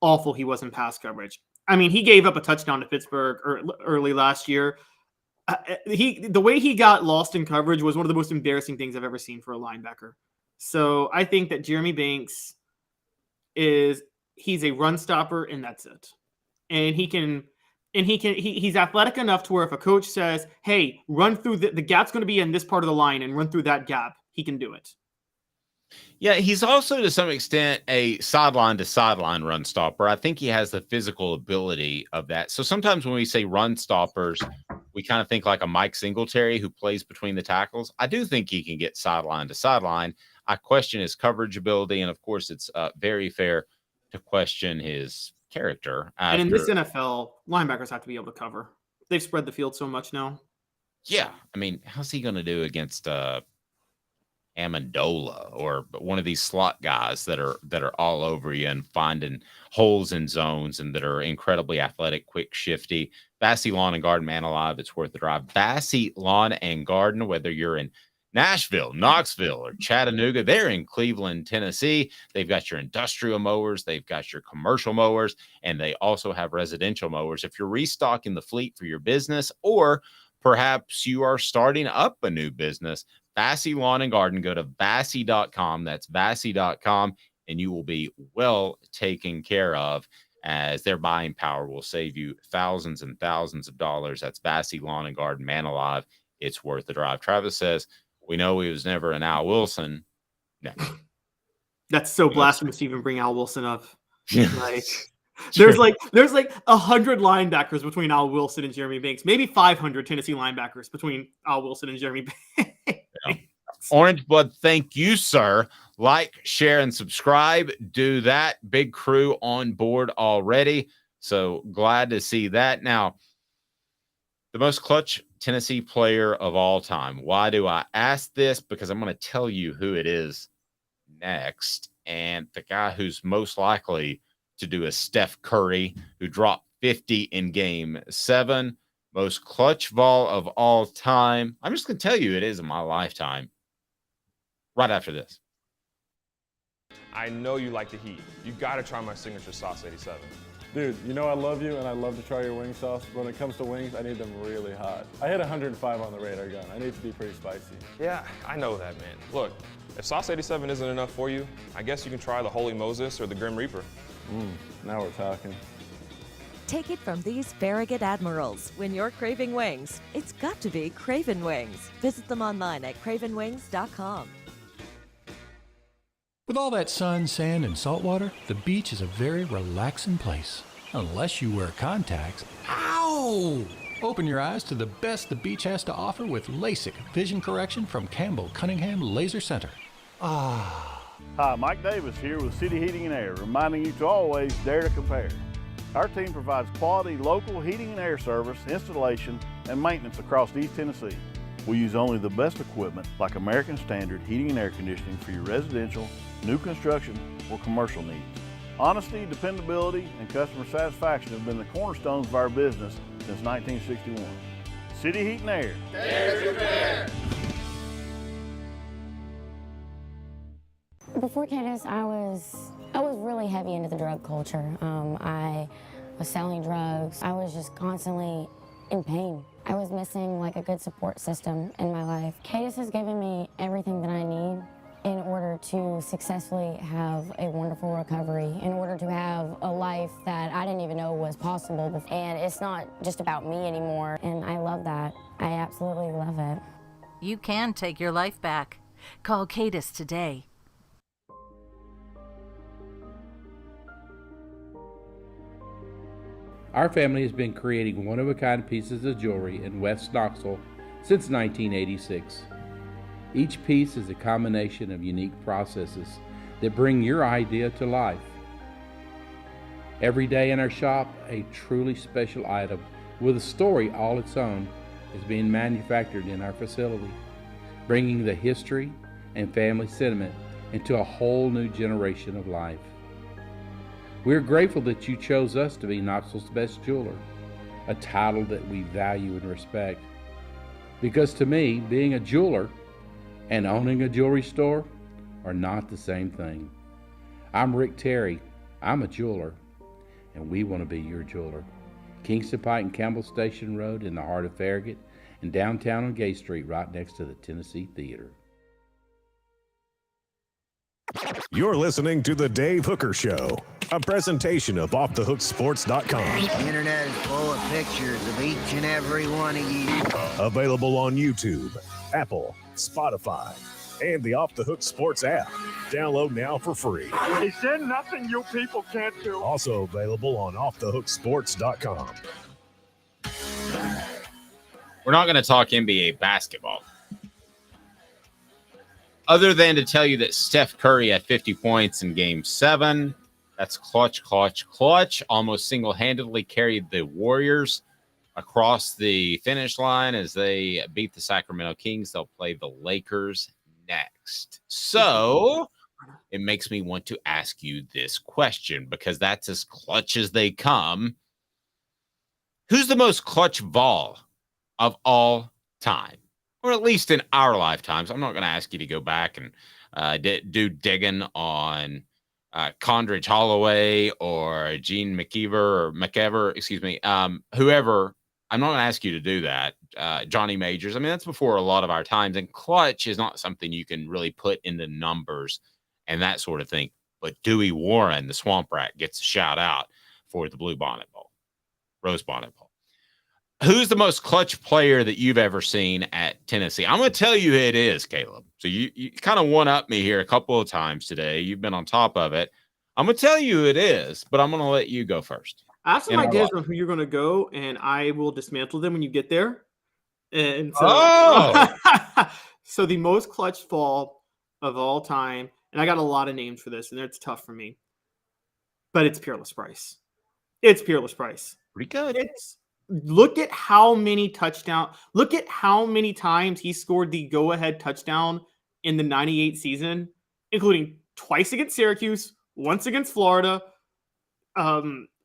awful he was in pass coverage. I mean, he gave up a touchdown to Pittsburgh early last year. The way he got lost in coverage was one of the most embarrassing things I've ever seen for a linebacker. So I think that Jeremy Banks he's a run stopper, and that's it. And he's athletic enough to where if a coach says, hey, run through the gap's going to be in this part of the line and run through that gap, he can do it. Yeah, he's also to some extent a sideline to sideline run stopper. I think he has the physical ability of that. So sometimes when we say run stoppers, we kind of think like a Mike Singletary who plays between the tackles. I do think he can get sideline to sideline. I question his coverage ability, and of course, it's very fair to question his character. And in this NFL, linebackers have to be able to cover. They've spread the field so much now. Yeah, I mean, how's he going to do against Amendola or one of these slot guys that are all over you and finding holes in zones and that are incredibly athletic, quick, shifty? Bassey Lawn and Garden, man alive, it's worth the drive. Bassey Lawn and Garden, whether you're in Nashville, Knoxville, or Chattanooga, they're in Cleveland, Tennessee. They've got your industrial mowers, they've got your commercial mowers, and they also have residential mowers. If you're restocking the fleet for your business, or perhaps you are starting up a new business, Bassey Lawn and Garden, go to Bassey.com. That's Bassey.com, and you will be well taken care of, as their buying power will save you thousands and thousands of dollars. That's Bassey Lawn and Garden, man alive. It's worth the drive. Travis says, we know he was never an Al Wilson. No. That's so blasphemous to even bring Al Wilson up. Like, there's like 100 linebackers between Al Wilson and Jeremy Banks. Maybe 500 Tennessee linebackers between Al Wilson and Jeremy Banks. Yeah. Orange Blood, thank you, sir. Like, share, and subscribe. Do that. Big crew on board already. So glad to see that. Now, the most clutch Tennessee player of all time. Why do I ask this? Because I'm going to tell you who it is next. And the guy who's most likely to do a Steph Curry, who dropped 50 in game 7, most clutch Vol of all time. I'm just going to tell you it is in my lifetime. Right after this. I know you like the heat. You got to try my signature sauce 87. Dude, you know I love you and I love to try your wing sauce. But when it comes to wings, I need them really hot. I hit 105 on the radar gun. I need to be pretty spicy. Yeah, I know that, man. Look, if sauce 87 isn't enough for you, I guess you can try the Holy Moses or the Grim Reaper. Now we're talking. Take it from these Farragut Admirals. When you're craving wings, it's got to be Craven Wings. Visit them online at cravenwings.com. With all that sun, sand, and salt water, the beach is a very relaxing place. Unless you wear contacts. Ow! Open your eyes to the best the beach has to offer with LASIK vision correction from Campbell Cunningham Laser Center. Hi, Mike Davis here with City Heating and Air, reminding you to always dare to compare. Our team provides quality local heating and air service, installation, and maintenance across East Tennessee. We use only the best equipment like American Standard heating and air conditioning for your residential, new construction, or commercial needs. Honesty, dependability, and customer satisfaction have been the cornerstones of our business since 1961. City Heat and Air. Dare to compare. Before Cadis, I was really heavy into the drug culture. I was selling drugs. I was just constantly in pain. I was missing like a good support system in my life. Cadis has given me everything that I need in order to successfully have a wonderful recovery, in order to have a life that I didn't even know was possible. And it's not just about me anymore, and I love that. I absolutely love it. You can take your life back. Call Cadis today. Our family has been creating one-of-a-kind pieces of jewelry in West Knoxville since 1986. Each piece is a combination of unique processes that bring your idea to life. Every day in our shop, a truly special item with a story all its own is being manufactured in our facility, bringing the history and family sentiment into a whole new generation of life. We're grateful that you chose us to be Knoxville's best jeweler, a title that we value and respect. Because to me, being a jeweler and owning a jewelry store are not the same thing. I'm Rick Terry. I'm a jeweler, and we want to be your jeweler. Kingston Pike and Campbell Station Road in the heart of Farragut, and downtown on Gay Street right next to the Tennessee Theater. You're listening to The Dave Hooker Show, a presentation of OffTheHookSports.com. The internet is full of pictures of each and every one of you. Available on YouTube, Apple, Spotify, and the Off the Hook Sports app. Download now for free. Is there nothing you people can't do? Also available on OffTheHookSports.com. We're not going to talk NBA basketball. Other than to tell you that Steph Curry had 50 points in Game 7. That's clutch. Almost single-handedly carried the Warriors across the finish line as they beat the Sacramento Kings. They'll play the Lakers next. So it makes me want to ask you this question because that's as clutch as they come. Who's the most clutch Vol of all time? Or at least in our lifetimes. I'm not going to ask you to go back and do digging on Condridge Holloway or Gene McEver, whoever. I'm not going to ask you to do that. Johnny Majors. I mean, that's before a lot of our times. And clutch is not something you can really put into numbers and that sort of thing. But Dewey Warren, the Swamp Rat, gets a shout out for the Blue Bonnet Bowl, Rose Bonnet Bowl. Who's the most clutch player that you've ever seen at Tennessee? I'm going to tell you who it is, Caleb. So you kind of one-up me here a couple of times today. You've been on top of it. I'm going to tell you who it is, but I'm going to let you go first. I have some ideas on who you're going to go, and I will dismantle them when you get there. And so, so the most clutch fall of all time, and I got a lot of names for this, and it's tough for me, but it's Peerless Price. It's Peerless Price. Pretty good. Look at how many touchdowns. Look at how many times he scored the go-ahead touchdown in the 98 season, including twice against Syracuse, once against Florida.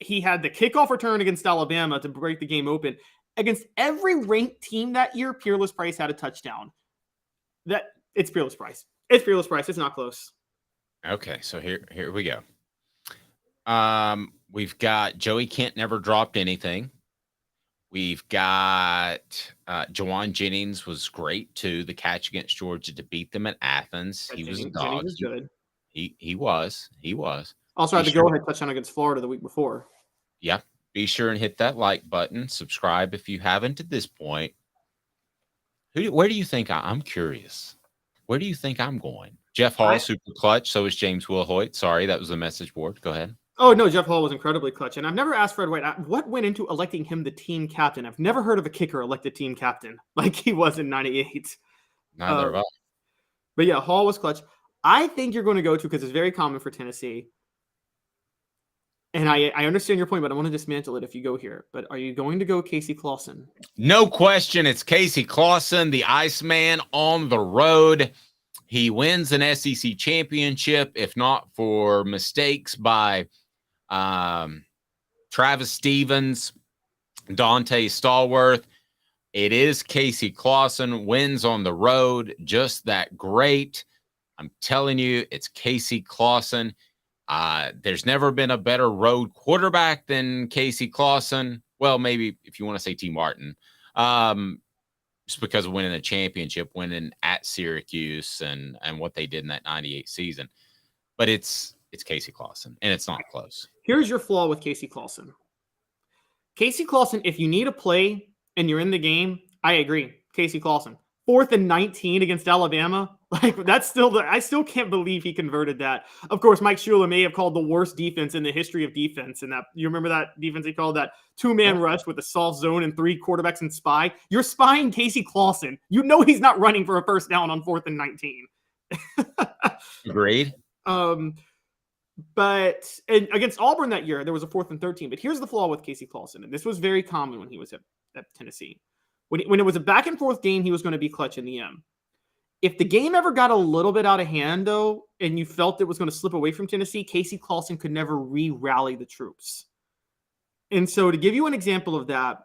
He had the kickoff return against Alabama to break the game open. Against every ranked team that year, Peerless Price had a touchdown. It's Peerless Price. It's Peerless Price. It's not close. Okay, so here we go. We've got Joey Kent never dropped anything. We've got Jawan Jennings was great too. The catch against Georgia to beat them at Athens. He was a dog. Jennings was good. He was. Also had the go-ahead touchdown against Florida the week before. Yeah. Be sure and hit that like button. Subscribe if you haven't at this point. Where do you think I'm curious? Where do you think I'm going? Jeff Hall, super clutch. So is James Wilhoit. Sorry, that was the message board. Go ahead. Oh, no, Jeff Hall was incredibly clutch. And I've never asked Fred White, what went into electing him the team captain? I've never heard of a kicker elected team captain like he was in 98. Neither have I. But yeah, Hall was clutch. I think you're going to go to, because it's very common for Tennessee. And I understand your point, but I want to dismantle it if you go here. But are you going to go Casey Clausen? No question. It's Casey Clausen, the Iceman on the road. He wins an SEC championship, if not for mistakes by Travis Stevens, Dante Stallworth. It is Casey Clausen, wins on the road, just that great. I'm telling you, it's Casey Clausen. There's never been a better road quarterback than Casey Clausen. Well, maybe if you want to say T. Martin, just because of winning a championship, winning at Syracuse and what they did in that 98 season. But it's Casey Clausen, and it's not close. Here's your flaw with Casey Clausen. Casey Clausen, if you need a play and you're in the game, I agree. Casey Clausen. 4th and 19 against Alabama. Like, that's still I still can't believe he converted that. Of course, Mike Shula may have called the worst defense in the history of defense. And that, you remember that defense he called, that 2-man rush with a soft zone and 3 quarterbacks and spy? You're spying Casey Clausen. You know he's not running for a first down on 4th and 19. Agreed. But and against Auburn that year, there was a 4th and 13. But here's the flaw with Casey Clausen, and this was very common when he was at Tennessee. When it was a back and forth game, he was going to be clutch in the end. If the game ever got a little bit out of hand, though, and you felt it was going to slip away from Tennessee, Casey Clausen could never re-rally the troops. And so to give you an example of that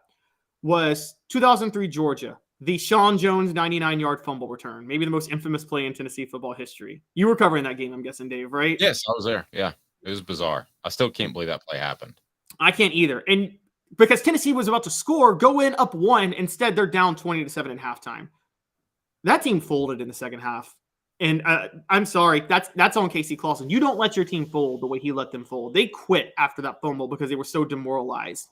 was 2003 Georgia, the Sean Jones 99-yard fumble return, maybe the most infamous play in Tennessee football history. You were covering that game, I'm guessing, Dave, right? Yes, I was there. Yeah, it was bizarre. I still can't believe that play happened. I can't either. And because Tennessee was about to score, go in up 1. Instead, they're down 20-7 at halftime. That team folded in the second half. And I'm sorry, that's on Casey Clausen. You don't let your team fold the way he let them fold. They quit after that fumble because they were so demoralized.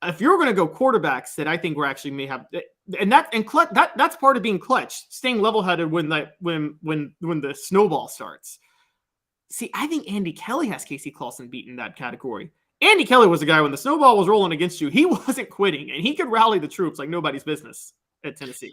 If you're going to go quarterbacks that I think we're actually may have, that's part of being clutch, staying level-headed when the snowball starts. See, I think Andy Kelly has Casey Clausen beat in that category. Andy Kelly was the guy when the snowball was rolling against you. He wasn't quitting, and he could rally the troops like nobody's business at Tennessee.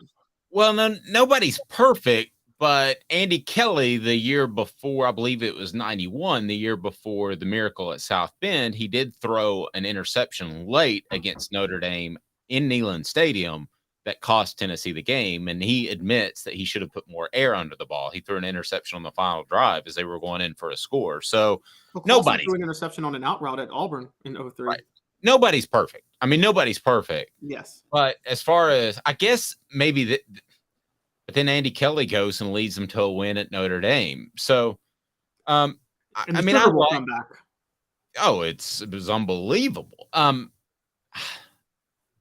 Well, no, nobody's perfect, but Andy Kelly, the year before, I believe it was 91, the year before the miracle at South Bend, he did throw an interception late against Notre Dame in Neyland Stadium that cost Tennessee the game, and he admits that he should have put more air under the ball. He threw an interception on the final drive as they were going in for a score. So nobody threw an interception on an out route at Auburn in 03. Right. Nobody's perfect. I mean, nobody's perfect. Yes. But as far as, I guess maybe that, but then Andy Kelly goes and leads them to a win at Notre Dame. So, I mean, I like, comeback. Oh, it was unbelievable.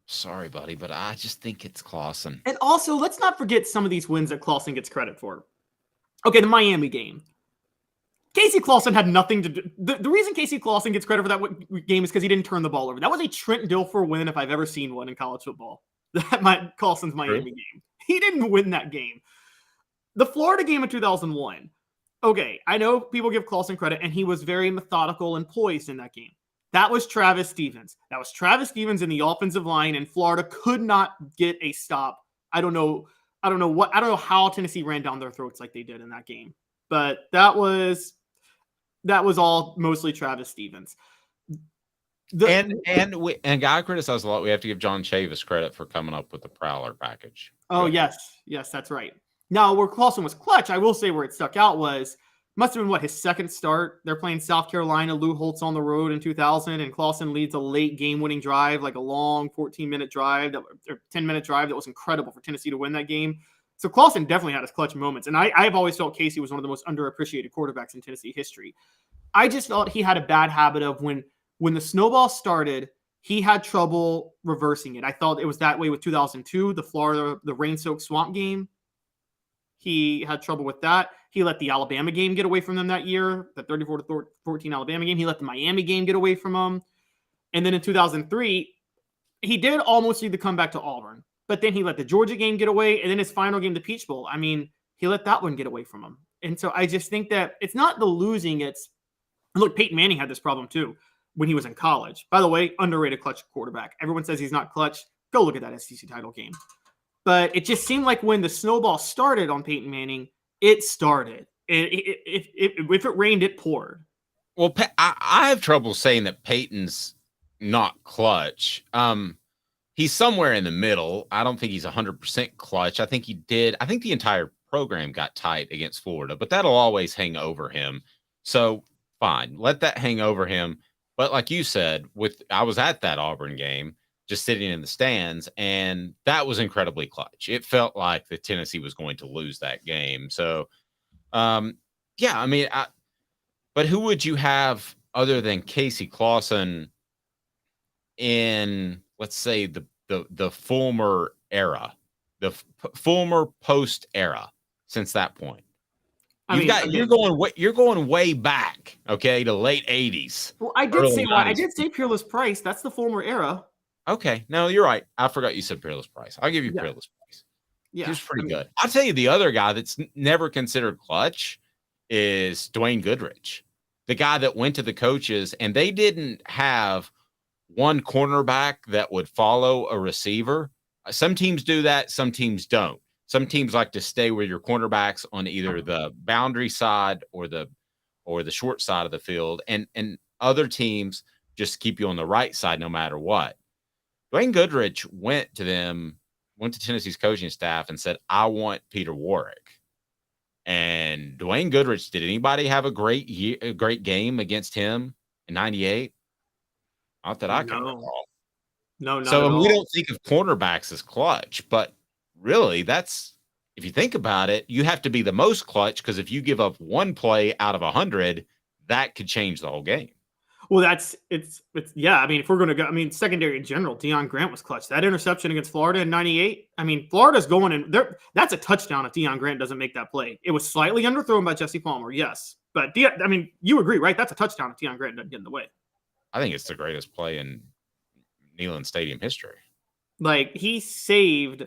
Sorry, buddy, but I just think it's Clausen. And also, let's not forget some of these wins that Clausen gets credit for. Okay, the Miami game. Casey Clausen had nothing to do. The reason Casey Clausen gets credit for that game is because he didn't turn the ball over. That was a Trent Dilfer win if I've ever seen one in college football. Clausen's Miami game. He didn't win that game. The Florida game in 2001. Okay, I know people give Clausen credit, and he was very methodical and poised in that game. That was Travis Stevens. That was Travis Stevens in the offensive line, and Florida could not get a stop. I don't know how Tennessee ran down their throats like they did in that game. But that was all mostly Travis Stevens. And I criticize a lot. We have to give John Chavis credit for coming up with the Prowler package. Oh, yes, that's right. Now, where Clausen was clutch, I will say where it stuck out was, must have been, his second start. They're playing South Carolina. Lou Holtz on the road in 2000, and Clausen leads a late game-winning drive, like a long 14-minute drive, or 10-minute drive that was incredible for Tennessee to win that game. So Clausen definitely had his clutch moments, and I've always felt Casey was one of the most underappreciated quarterbacks in Tennessee history. I just felt he had a bad habit of when the snowball started, he had trouble reversing it. I thought it was that way with 2002, the rain-soaked swamp game. He had trouble with that. He let the Alabama game get away from them that year, the 34-14 Alabama game. He let the Miami game get away from him. And then in 2003, he did almost lead the comeback to Auburn. But then he let the Georgia game get away. And then his final game, the Peach Bowl, I mean, he let that one get away from him. And so I just think that it's not the losing. Look, Peyton Manning had this problem too when he was in college. By the way, underrated clutch quarterback. Everyone says he's not clutch. Go look at that SEC title game. But it just seemed like when the snowball started on Peyton Manning, it started. If it rained, it poured. Well, I have trouble saying that Peyton's not clutch. He's somewhere in the middle. I don't think he's 100% clutch. I think the entire program got tight against Florida, but that'll always hang over him. So fine, let that hang over him. But like you said, I was at that Auburn game, just sitting in the stands, and that was incredibly clutch. It felt like the Tennessee was going to lose that game. So, yeah, I mean, but who would you have other than Casey Clausen in, let's say, the former era, the former post era since that point? You're going way back, okay, to late 80s. Well, I did say Peerless Price. That's the former era. Okay, no, you're right. I forgot you said Peerless Price. I'll give you Peerless Price. Yeah, he was pretty good. I'll tell you the other guy that's never considered clutch is Dwayne Goodrich, the guy that went to the coaches, and they didn't have one cornerback that would follow a receiver. Some teams do that. Some teams don't. Some teams like to stay with your cornerbacks on either the boundary side or the short side of the field, and other teams just keep you on the right side no matter what. Dwayne Goodrich went to Tennessee's coaching staff and said, I want Peter Warrick. And Dwayne Goodrich, did anybody have a great game against him in 98? Not that I can recall. No, so we don't think of cornerbacks as clutch, but really that's, if you think about it, you have to be the most clutch, because if you give up one play out of 100, that could change the whole game. Well, yeah. I mean, if we're going to go, I mean, secondary in general, Deion Grant was clutch. That interception against Florida in 98. I mean, Florida's going in there. That's a touchdown if Deion Grant doesn't make that play. It was slightly underthrown by Jesse Palmer. Yes. But I mean, you agree, right? That's a touchdown if Deion Grant doesn't get in the way. I think it's the greatest play in Neyland Stadium history. Like, he saved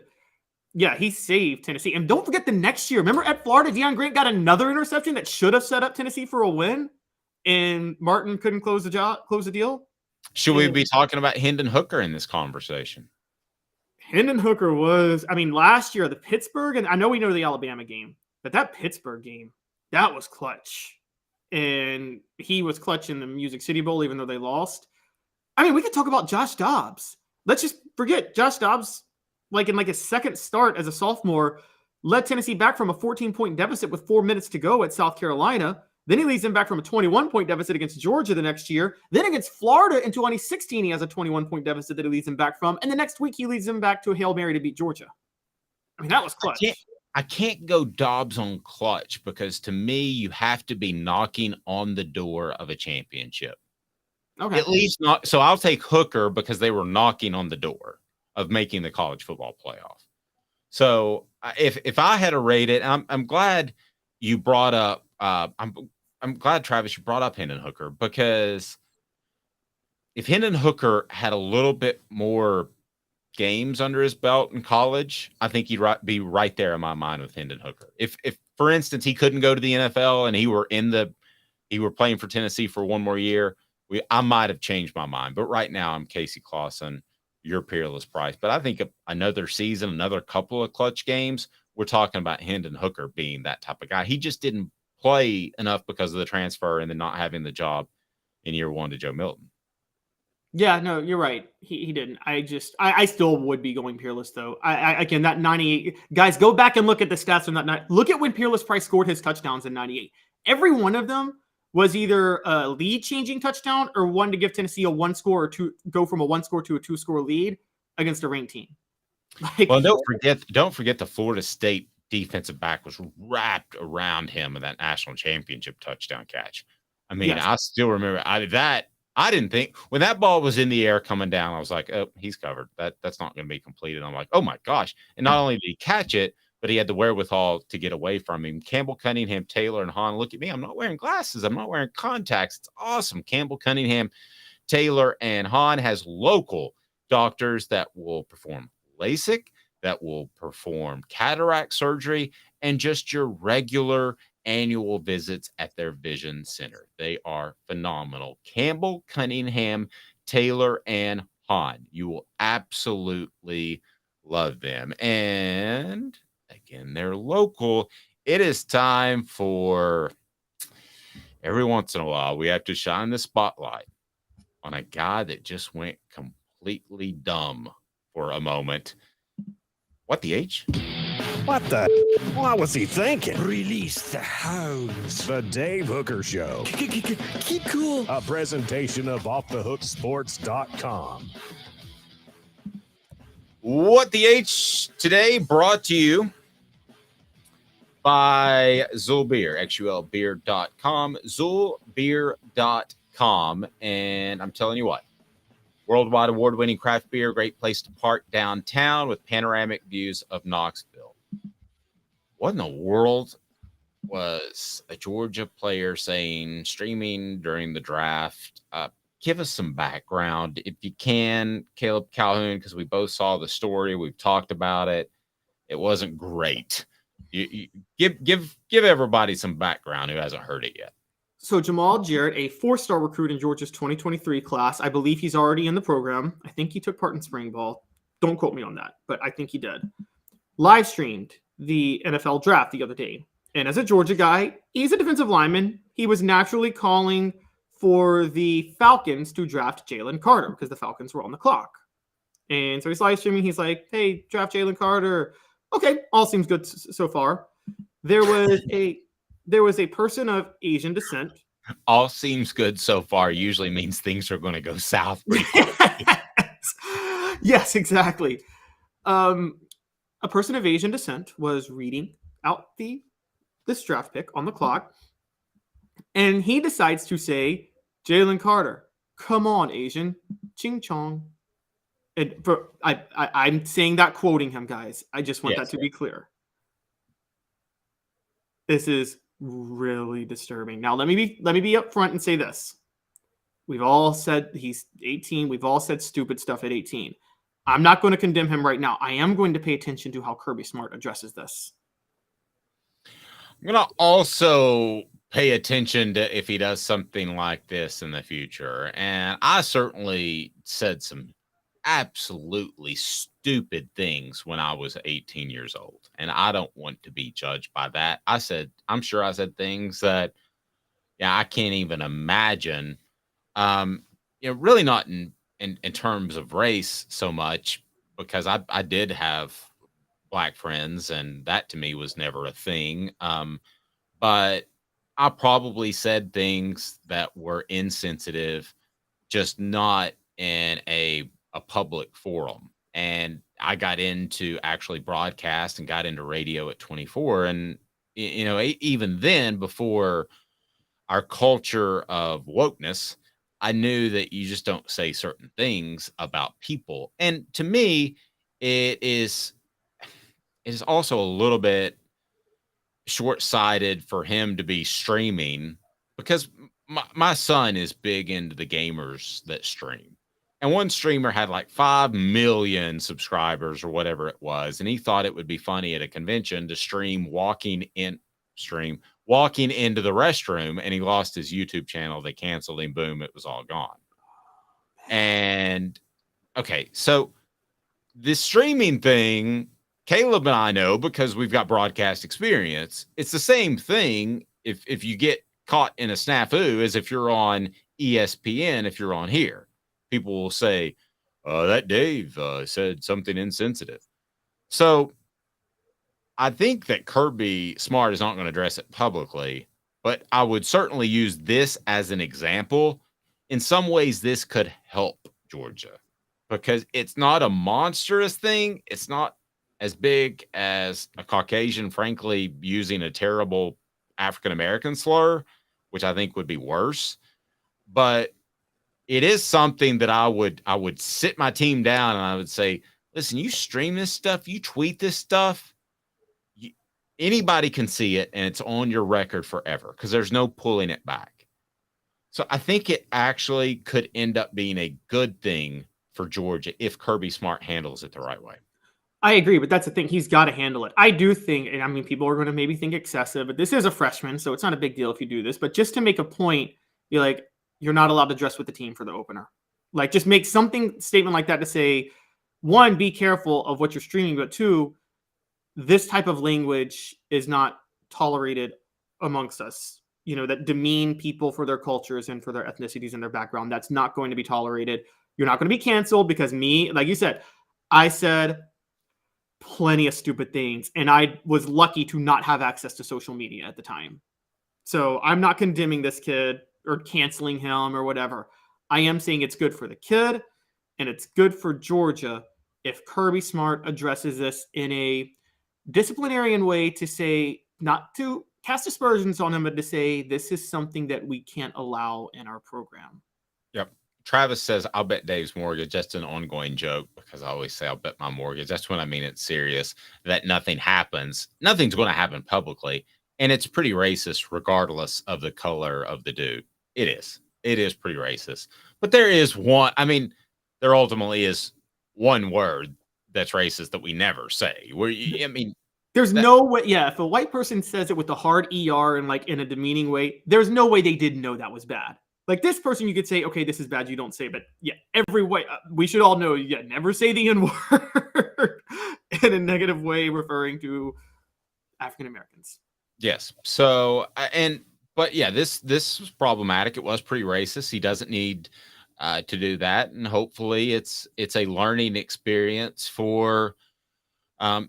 Tennessee. And don't forget the next year. Remember at Florida, Deion Grant got another interception that should have set up Tennessee for a win, and Martin couldn't close the deal. Should we be talking about Hendon Hooker in this conversation? Hendon Hooker was, I mean, last year, the Pittsburgh, and I know we know the Alabama game, but that Pittsburgh game, that was clutch. And he was clutch in the Music City Bowl, even though they lost. I mean, we could talk about Josh Dobbs. Let's just forget Josh Dobbs, in his second start as a sophomore, led Tennessee back from a 14-point deficit with 4 minutes to go at South Carolina. Then he leads them back from a 21-point deficit against Georgia the next year. Then against Florida in 2016, he has a 21-point deficit that he leads them back from. And the next week, he leads them back to a Hail Mary to beat Georgia. I mean, that was clutch. I can't go Dobbs on clutch because to me, you have to be knocking on the door of a championship. Okay. At least not. So I'll take Hooker because they were knocking on the door of making the college football playoff. So if I had to rate it, I'm glad you brought up. I'm glad, Travis, you brought up Hendon Hooker because if Hendon Hooker had a little bit more games under his belt in college, I think he'd be right there in my mind with Hendon Hooker. If for instance, he couldn't go to the NFL and he were playing for Tennessee for one more year, I might have changed my mind. But right now, I'm Casey Clausen, your peerless price. But I think another season, another couple of clutch games, we're talking about Hendon Hooker being that type of guy. He just didn't play enough because of the transfer and then not having the job in year one to Joe Milton. Yeah, no, you're right. He didn't. I still would be going Peerless though. Again, that 98 guys, go back and look at the stats from that night. Look at when Peerless Price scored his touchdowns in 98. Every one of them was either a lead changing touchdown or one to give Tennessee a one score or go from a one score to a 2-score lead against a ranked team. Well, don't forget the Florida State defensive back was wrapped around him in that national championship touchdown catch. I mean, yes. I still remember I didn't think when that ball was in the air coming down, I was like, oh, he's covered. That's not going to be completed. I'm like, oh my gosh. And not only did he catch it, but he had the wherewithal to get away from him. Campbell Cunningham, Taylor, and Hahn. Look at me. I'm not wearing glasses. I'm not wearing contacts. It's awesome. Campbell Cunningham, Taylor, and Hahn has local doctors that will perform LASIK, that will perform cataract surgery, and just your regular annual visits at their vision center. They are phenomenal. Campbell, Cunningham, Taylor, and Hahn. You will absolutely love them. And again, they're local. It is time for every once in a while, we have to shine the spotlight on a guy that just went completely dumb for a moment. What the H? What the? What was he thinking? Release the hounds. The Dave Hooker Show. Keep cool. A presentation of offthehooksports.com. What the H today brought to you by Zul Beer, xulbeer.com, zulbeer.com. And I'm telling you what, worldwide award-winning craft beer, great place to park downtown with panoramic views of Knoxville. What in the world was a Georgia player saying, streaming during the draft? Give us some background if you can, Caleb Calhoun, because we both saw the story. We've talked about it. It wasn't great. You give everybody some background who hasn't heard it yet. So Jamal Jarrett, a 4-star recruit in Georgia's 2023 class. I believe he's already in the program. I think he took part in spring ball. Don't quote me on that, but I think he did. Live streamed the NFL draft the other day. And as a Georgia guy, he's a defensive lineman. He was naturally calling for the Falcons to draft Jalen Carter because the Falcons were on the clock. And so he's live streaming. He's like, hey, draft Jalen Carter. Okay, all seems good so far. There was a person of Asian descent. All seems good so far usually means things are going to go south. Yes, exactly. A person of Asian descent was reading out this draft pick on the clock, and he decides to say, Jalen Carter, come on, Asian, ching chong. And I'm saying that quoting him, guys. I just want that to be clear. This is really disturbing. Now, let me be upfront and say this. We've all said he's 18. We've all said stupid stuff at 18. I'm not going to condemn him right now. I am going to pay attention to how Kirby Smart addresses this. I'm going to also pay attention to if he does something like this in the future. And I certainly said some absolutely stupid things when I was 18 years old. And I don't want to be judged by that. I'm sure I said things that, yeah, I can't even imagine. Really not in terms of race so much, because I did have black friends, and that to me was never a thing. But I probably said things that were insensitive, just not in a public forum. And I got into actually broadcast and got into radio at 24. And, even then, before our culture of wokeness, I knew that you just don't say certain things about people. And to me, it is also a little bit short-sighted for him to be streaming, because my son is big into the gamers that stream. And one streamer had like 5 million subscribers or whatever it was. And he thought it would be funny at a convention to stream walking into the restroom, and he lost his YouTube channel. They canceled him. Boom, it was all gone. And okay, so this streaming thing, Caleb and I know, because we've got broadcast experience. It's the same thing if you get caught in a snafu as if you're on ESPN. If you're on here, people will say, that Dave said something insensitive. So I think that Kirby Smart is not going to address it publicly, but I would certainly use this as an example. In some ways, this could help Georgia, because it's not a monstrous thing. It's not as big as a Caucasian, frankly, using a terrible African-American slur, which I think would be worse. But it is something that I would sit my team down and I would say, listen, you stream this stuff, you tweet this stuff, anybody can see it, and it's on your record forever, because there's no pulling it back. So I think it actually could end up being a good thing for Georgia if Kirby Smart handles it the right way. I agree, but that's the thing. He's got to handle it. I do think, and I mean, people are going to maybe think excessive, but this is a freshman, so it's not a big deal if you do this. But just to make a point, you're not allowed to dress with the team for the opener. Like, just make statement like that to say, one, be careful of what you're streaming, but two, this type of language is not tolerated amongst us. That demean people for their cultures and for their ethnicities and their background. That's not going to be tolerated. You're not going to be canceled because like you said, I said plenty of stupid things, and I was lucky to not have access to social media at the time. So I'm not condemning this kid or canceling him or whatever. I am saying it's good for the kid, and it's good for Georgia if Kirby Smart addresses this in a disciplinarian way, to say, not to cast aspersions on him, but to say this is something that we can't allow in our program. Yep. Travis says, I'll bet Dave's mortgage. That's an ongoing joke, because I always say I'll bet my mortgage. That's when I mean it's serious, that nothing happens. Nothing's going to happen publicly. And it's pretty racist regardless of the color of the dude. It is. It is pretty racist. But there ultimately is one word that's racist that we never say. There's no way. Yeah, if a white person says it with a hard ER and like in a demeaning way, there's no way they didn't know that was bad. Like, this person, you could say, okay, this is bad, you don't say, but yeah, every way, we should all know, never say the N-word in a negative way referring to African Americans. Yes. So, but yeah, this was problematic. It was pretty racist. He doesn't need to do that, and hopefully it's a learning experience for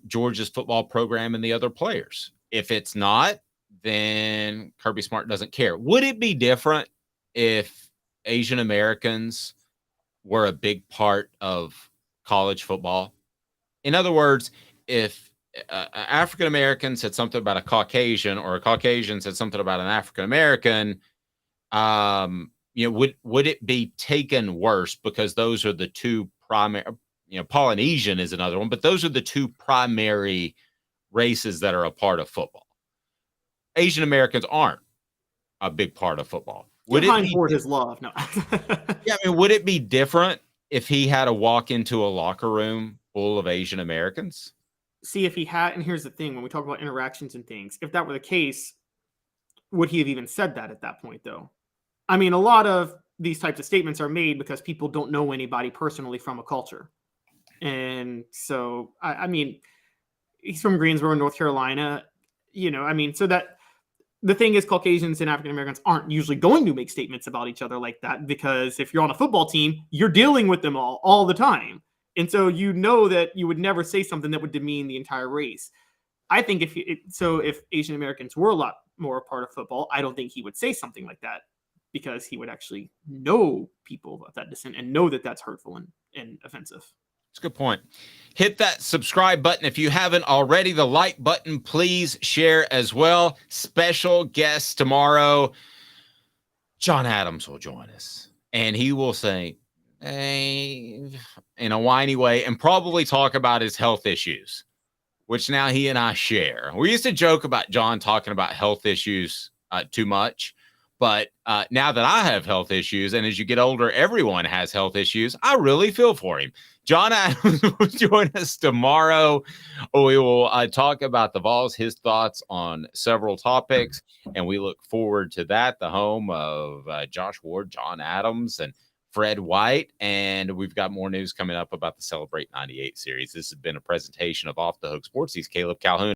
Georgia's football program and the other players. If it's not, then Kirby Smart doesn't care. Would it be different if Asian Americans were a big part of college football? In other words, if African American said something about a Caucasian, or a Caucasian said something about an African American, would it be taken worse, because those are the two primary? Polynesian is another one, but those are the two primary races that are a part of football. Asian Americans aren't a big part of football. Would it be for his love? No. Yeah, would it be different if he had to walk into a locker room full of Asian Americans? See, if he had, and here's the thing, when we talk about interactions and things, if that were the case, would he have even said that at that point, though? I mean, a lot of these types of statements are made because people don't know anybody personally from a culture. And so, I mean, he's from Greensboro, North Carolina. I mean, so that the thing is, Caucasians and African Americans aren't usually going to make statements about each other like that, because if you're on a football team, you're dealing with them all the time. And so that you would never say something that would demean the entire race. I think if Asian Americans were a lot more a part of football, I don't think he would say something like that, because he would actually know people of that descent and know that that's hurtful and offensive. That's a good point. Hit that subscribe button if you haven't already. The like button, please share as well. Special guest tomorrow. John Adams will join us, and he will say, hey, in a whiny way, and probably talk about his health issues, which now he and I share. We used to joke about John talking about health issues too much. But now that I have health issues, and as you get older, everyone has health issues, I really feel for him. John Adams will join us tomorrow. We will talk about the Vols, his thoughts on several topics, and we look forward to that. The home of Josh Ward, John Adams, and Fred White. And we've got more news coming up about the Celebrate 98 series. This has been a presentation of Off the Hook Sports. He's Caleb Calhoun.